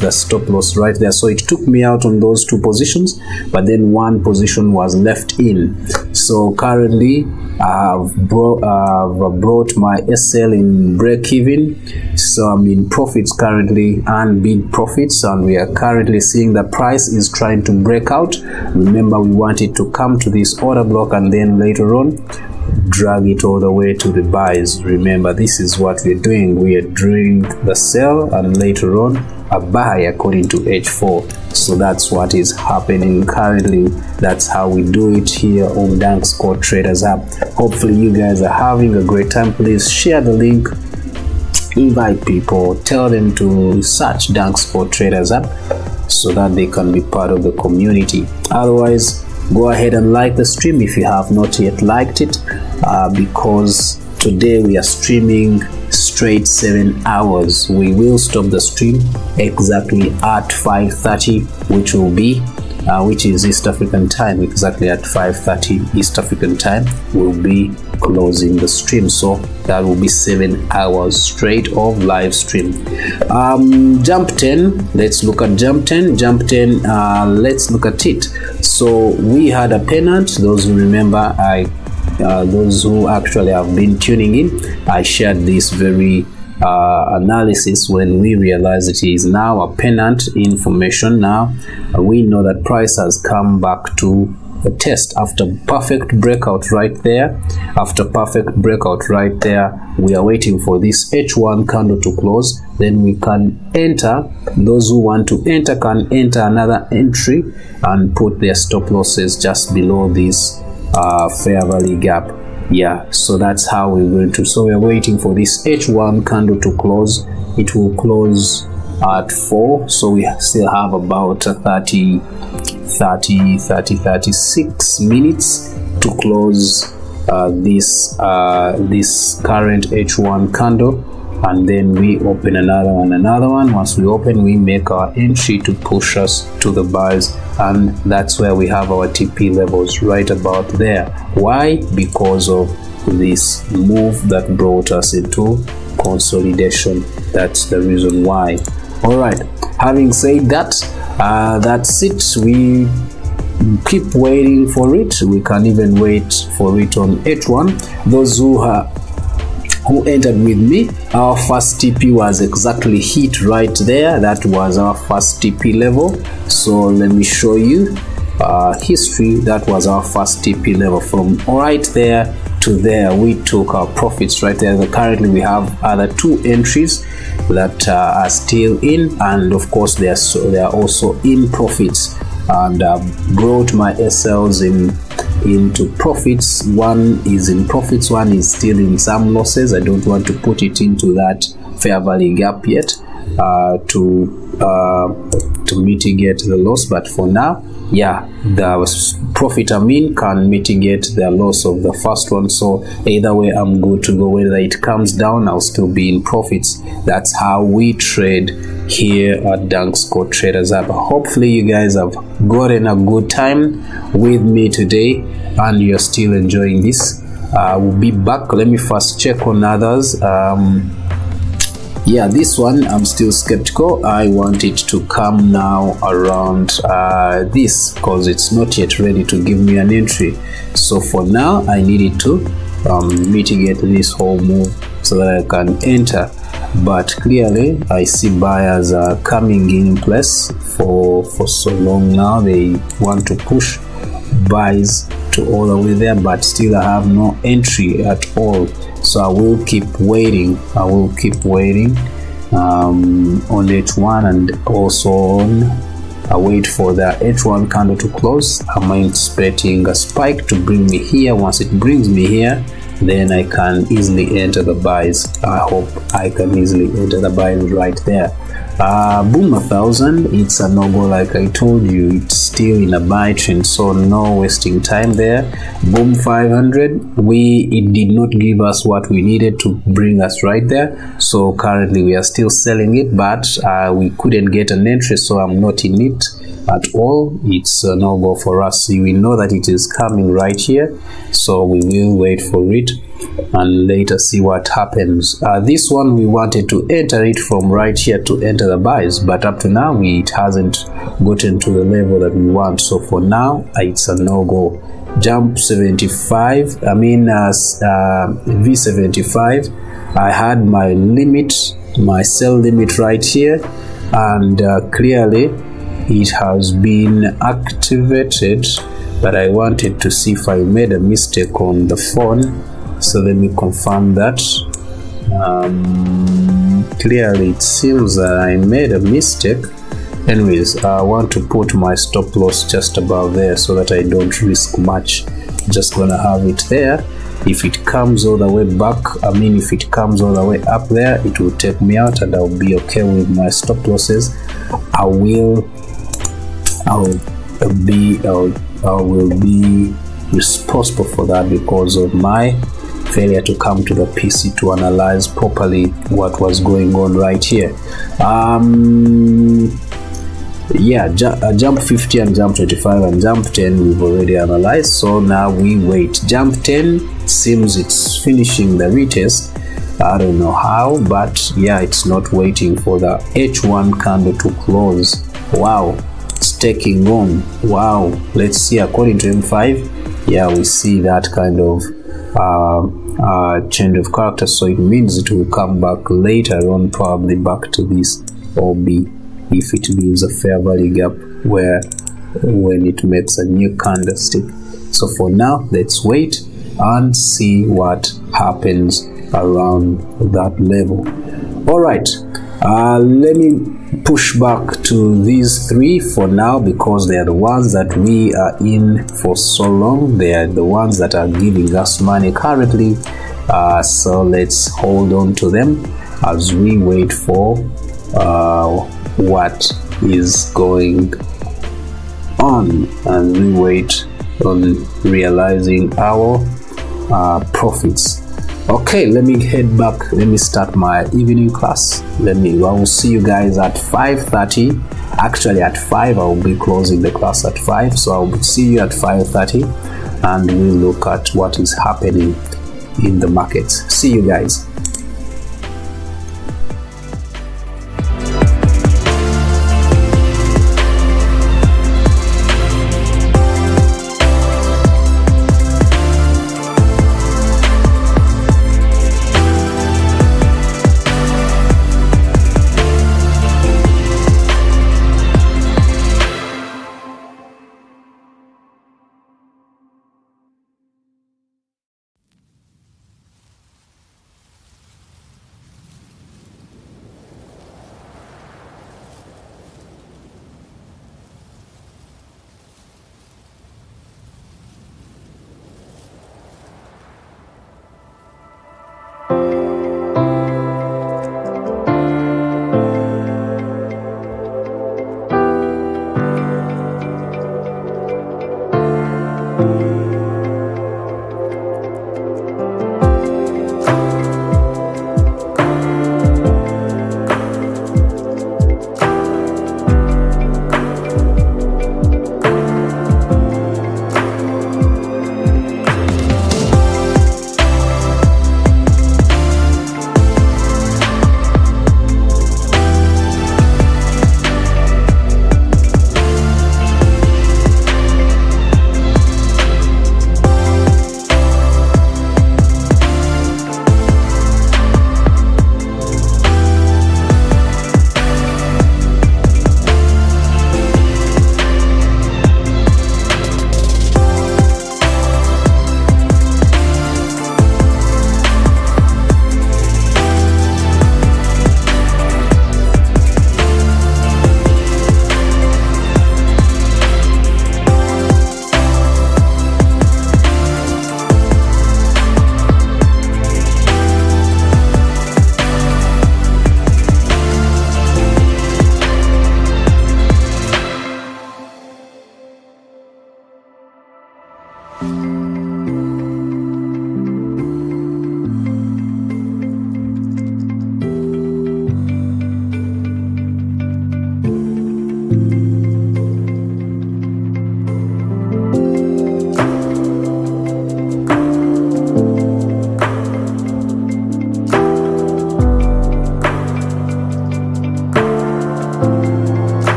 the stop loss right there. So it took me out on those 2 positions, but then 1 position was left in. So currently I've brought my SL in break even, so I'm in profits currently and big profits, and we are currently seeing the price is trying to break out. Remember, we want it to come to this order block and then later on drag it all the way to the buys. Remember, this is what we're doing. We are doing the sell and later on a buy according to H4. So that's what is happening currently. That's how we do it here on Dankscore Traders app. Hopefully you guys are having a great time. Please share the link, invite people, tell them to search Dankscore Traders app so that they can be part of the community. Otherwise, go ahead and like the stream if you have not yet liked it, because today we are streaming straight 7 hours. We will stop the stream exactly at 5:30, which is East African time. Exactly at 5:30 East African time, we'll be closing the stream. So that will be 7 hours straight of live stream. Jump 10, let's look at jump 10. Let's look at it. So we had a pennant. Those who remember, those who actually have been tuning in, I shared this very analysis when we realized it is now a pennant information. Now we know that price has come back to a test after perfect breakout right there. We are waiting for this H1 candle to close, then we can enter. Those who want to enter can enter another entry and put their stop losses just below this fair value gap. Yeah, so that's how we're going to. So we're waiting for this H1 candle to close. It will close at 4, so we still have about 36 minutes to close this current H1 candle, and then we open another one. Once we open, we make our entry to push us to the buys, and that's where we have our TP levels right about there. Why? Because of this move that brought us into consolidation. That's the reason why. All right, having said that, that's it. We keep waiting for it. We can even wait for it on H1. Those who entered with me, our first TP was exactly hit right there. That was our first TP level. So let me show you history. That was our first TP level. From right there to there, we took our profits right there. Currently we have other 2 entries that are still in, and of course they are also in profits, and brought my SLs into profits. One is in profits, one is still in some losses. I don't want to put it into that fair value gap yet. to mitigate the loss. But for now, yeah, the profit can mitigate the loss of the first one. So either way, I'm good to go. Whether it comes down, I'll still be in profits. That's how we trade here at Dankscore Traders App. Hopefully you guys have gotten a good time with me today and you're still enjoying this. We'll be back. Let me first check on others. Yeah, this one I'm still skeptical. I want it to come now around this, because it's not yet ready to give me an entry. So for now I need it to mitigate this whole move so that I can enter. But clearly I see buyers are coming in place for so long now. They want to push buys to all the way there, but still I have no entry at all. So I will keep waiting. On H1 and also on. I wait for the H1 candle to close. I'm anticipating a spike to bring me here. Once it brings me here, then I can easily enter the buys. I hope I can easily enter the buys right there. Boom 1000, it's a no-go. Like I told you, it's still in a buy trend, so no wasting time there. Boom 500, it did not give us what we needed to bring us right there, so currently we are still selling it, but we couldn't get an entry, so I'm not in it at all. It's a no-go for us. We know that it is coming right here, so we will wait for it and later see what happens. This one we wanted to enter it from right here to enter the buys, but up to now it hasn't gotten to the level that we want. So for now it's a no-go. Jump 75, V75, I had my limit, my sell limit right here, and clearly it has been activated, but I wanted to see if I made a mistake on the phone. So let me confirm that. Clearly it seems that I made a mistake. Anyways, I want to put my stop loss just above there so that I don't risk much. Just gonna have it there. If it comes all the way back, if it comes all the way up there, it will take me out and I'll be okay with my stop losses. I will be responsible for that because of my failure to come to the PC to analyze properly what was going on right here. Yeah, jump 50 and jump 25 and jump 10 we've already analyzed, so now we wait. Jump 10 seems it's finishing the retest. I don't know how, but yeah, it's not waiting for the H1 candle to close. Wow, it's taking on. Wow, let's see. According to M5, yeah, we see that kind of change of character, so it means it will come back later on, probably back to this OB if it leaves a fair value gap when it makes a new candlestick. So for now, let's wait and see what happens around that level. All right, let me push back to these three for now because they are the ones that we are in for so long. They are the ones that are giving us money currently, so let's hold on to them as we wait for what is going on, and we wait on realizing our profits. Okay, let me head back. Let me start my evening class. I will see you guys at 5:30. Actually at 5 I will be closing the class at 5, so I will see you at 5:30 and we'll look at what is happening in the markets. See you guys.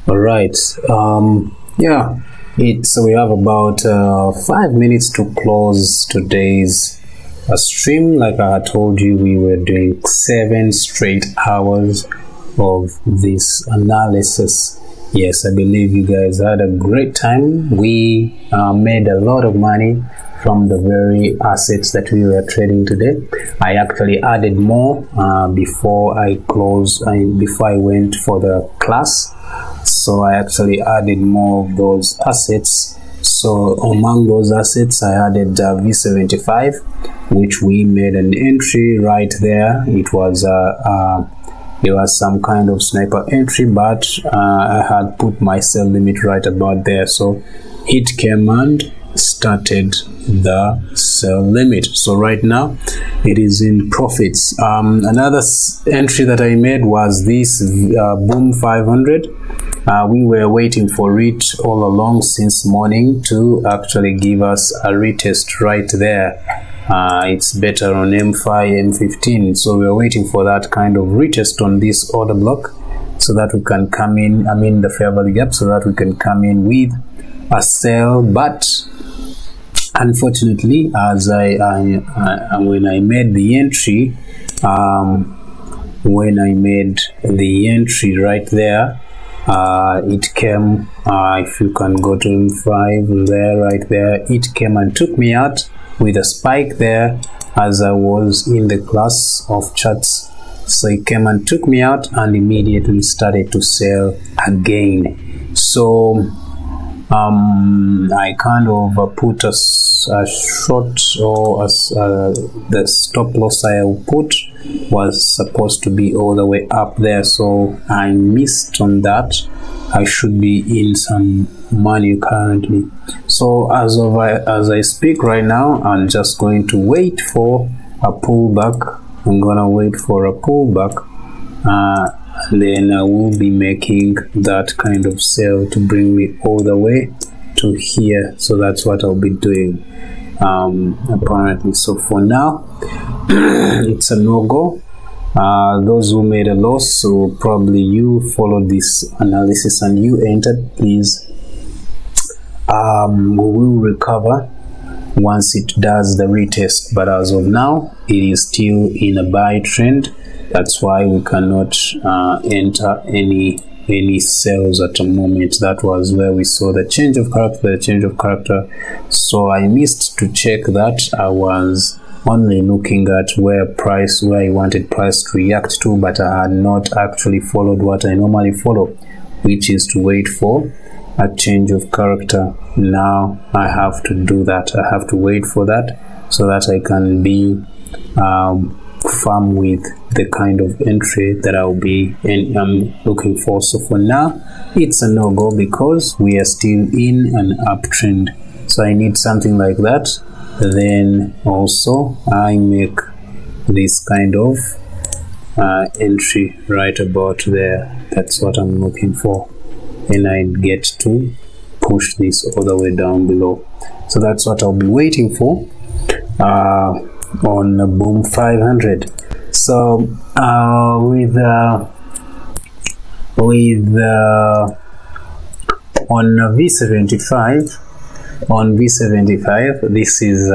All right. Yeah. So we have about 5 minutes to close today's stream. Like I had told you, we were doing 7 straight hours of this analysis. Yes, I believe you guys had a great time. We made a lot of money from the very assets that we were trading today. I actually added more before I went for the class. So I actually added more of those assets. So among those assets, I added V75, which we made an entry right there. It was some kind of sniper entry, but I had put my sell limit right about there. So it came and started the sell limit. So right now it is in profits. Another entry that I made was this boom 500. We were waiting for it all along since morning to actually give us a retest right there. It's better on M5, M15, so we're waiting for that kind of retest on this order block so that we can come in, the fair value gap, so that we can come in with a sell. But unfortunately, as when I made the entry, right there, it came, if you can go to M5 there, right there, it came and took me out with a spike there as I was in the class of charts. So it came and took me out and immediately started to sell again. So I kind of put a short, or the stop loss I put was supposed to be all the way up there, so I missed on that. I should be in some money currently. So as I speak right now, I'm just going to wait for a pullback. I'm gonna wait for a pullback, and then I will be making that kind of sell to bring me all the way to here. So that's what I'll be doing apparently. So for now it's a no-go. Those who made a loss, so probably you followed this analysis and you entered, please, we will recover once it does the retest, but as of now it is still in a buy trend. That's why we cannot enter any sales at the moment. That was where we saw the change of character. So I missed to check that. I was only looking at where I wanted price to react to, but I had not actually followed what I normally follow, which is to wait for a change of character. Now I have to do that. I have to wait for that so that I can be firm with the kind of entry that I'll be looking for. So for now it's a no-go because we are still in an uptrend. So I need something like that. Then also I make this kind of entry right about there. That's what I'm looking for, and I get to push this all the way down below. So that's what I'll be waiting for on boom 500. So on V75, this is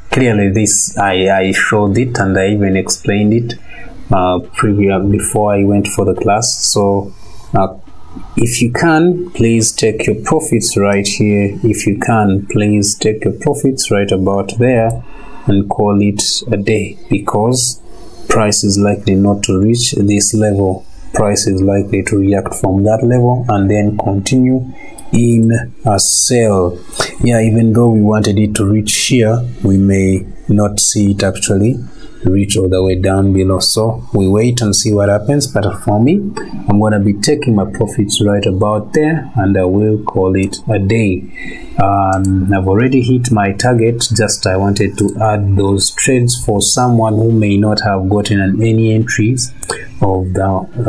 clearly this I showed it and I even explained it before I went for the class. So if you can, please take your profits right here. If you can, please take your profits right about there and call it a day, because price is likely not to reach this level. Price is likely to react from that level and then continue in a sell. Yeah, even though we wanted it to reach here, we may not see it actually reach all the way down below. So we wait and see what happens. But for me, I'm gonna be taking my profits right about there and I will call it a day. I've already hit my target. Just I wanted to add those trades for someone who may not have gotten any entries of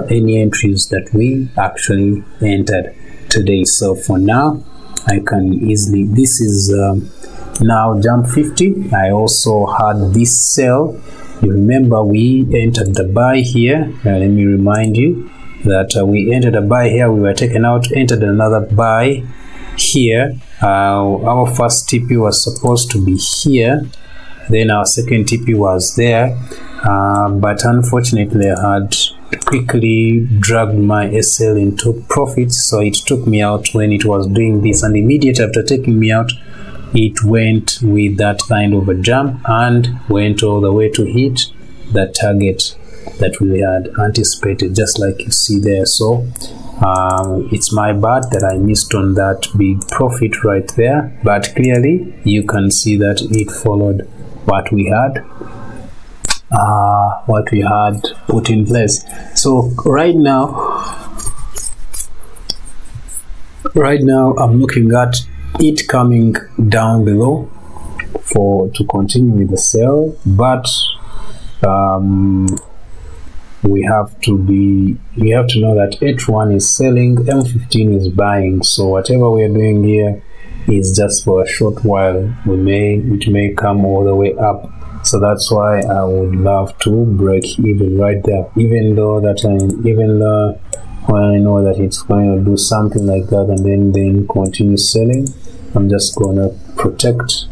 any entries that we actually entered today. So for now, I can easily, this is now jump 50. I also had this sell. You remember we entered the buy here. Let me remind you, that we entered a buy here, we were taken out, entered another buy here. Our first TP was supposed to be here, then our second TP was there, but unfortunately I had quickly dragged my SL into profits, so it took me out when it was doing this, and immediately after taking me out, it went with that kind of a jump and went all the way to hit the target that we had anticipated, just like you see there. So it's my bad that I missed on that big profit right there, but clearly you can see that it followed what we had put in place. So right now I'm looking at it coming down below to continue with the sell, but we have to know that H1 is selling, M15 is buying, so whatever we are doing here is just for a short while. It may come all the way up, so that's why I would love to break even right there, even though when I know that it's going to do something like that and then continue selling, I'm just gonna protect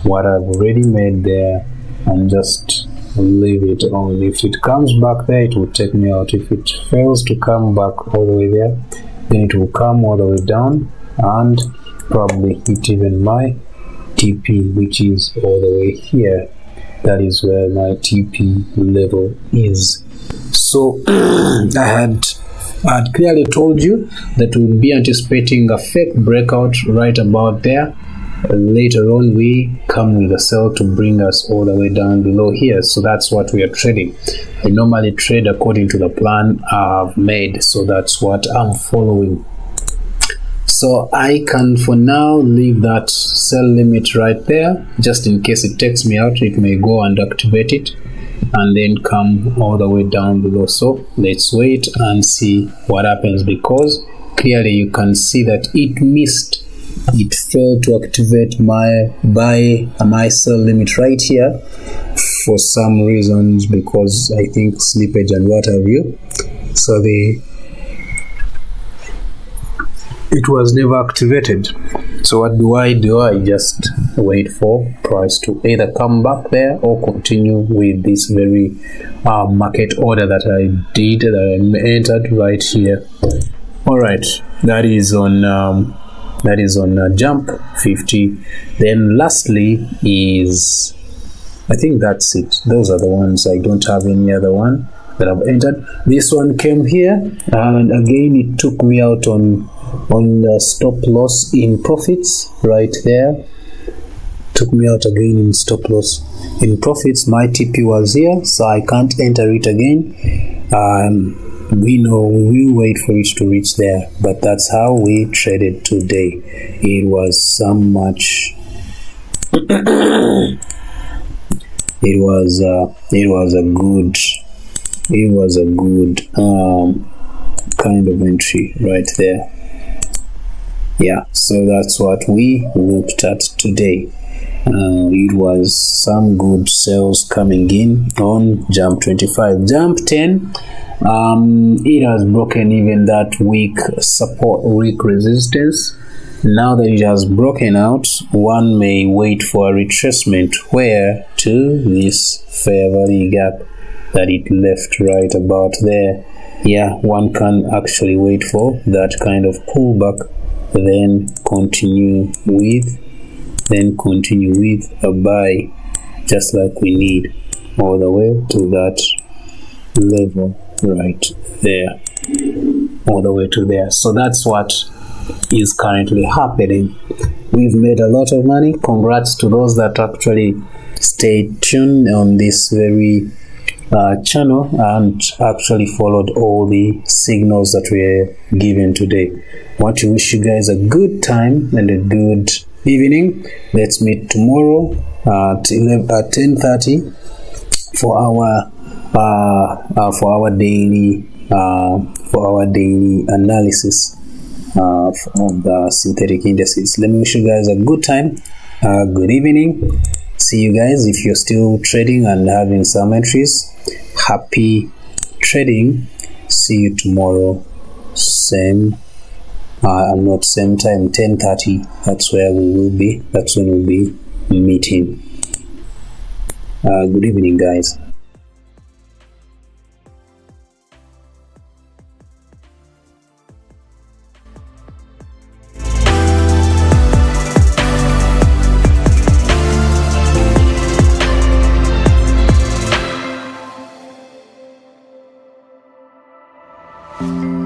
what I've already made there and just leave it on. If it comes back there, it will take me out. If it fails to come back all the way there, then it will come all the way down and probably hit even my TP, which is all the way here. That is where my TP level is. So I had clearly told you that we'll be anticipating a fake breakout right about there. Later on we come with a sell to bring us all the way down below here, so that's what we are trading. I normally trade according to the plan I've made, so that's what I'm following. So I can for now leave that sell limit right there, just in case it takes me out. It may go and activate it and then come all the way down below. So let's wait and see what happens, because clearly you can see that it failed to activate my sell limit right here for some reasons, because I think slippage and what have you. So it was never activated. So what do? I just wait for price to either come back there or continue with this very market order that I entered right here. All right, that is on jump 50. Then lastly is, I think that's it. Those are the ones. I don't have any other one that I've entered. This one came here, and again it took me out on the stop loss in profits right there. Took me out again in stop loss in profits. My TP was here, so I can't enter it again. We know we will wait for it to reach there, but that's how we traded today. It was some much it was a good kind of entry right there. Yeah, so that's what we looked at today. It was some good sales coming in on jump 25. Jump 10, it has broken even that weak support, weak resistance. Now that it has broken out, one may wait for a retracement where to this fair value gap that it left right about there. Yeah, one can actually wait for that kind of pullback, then continue with a buy, just like we need, all the way to that level right there, all the way to there. So that's what is currently happening. We've made a lot of money. Congrats to those that actually stayed tuned on this very channel and actually followed all the signals that were given today. Want to wish you guys a good time and a good evening. Let's meet tomorrow at 10:30 for our daily analysis of the synthetic indices. Let me wish you guys a good time, good evening. See you guys. If you're still trading and having some entries, happy trading, See you tomorrow, same not same time, 10:30. That's where we will be. That's when we'll be meeting. Good evening, guys. you.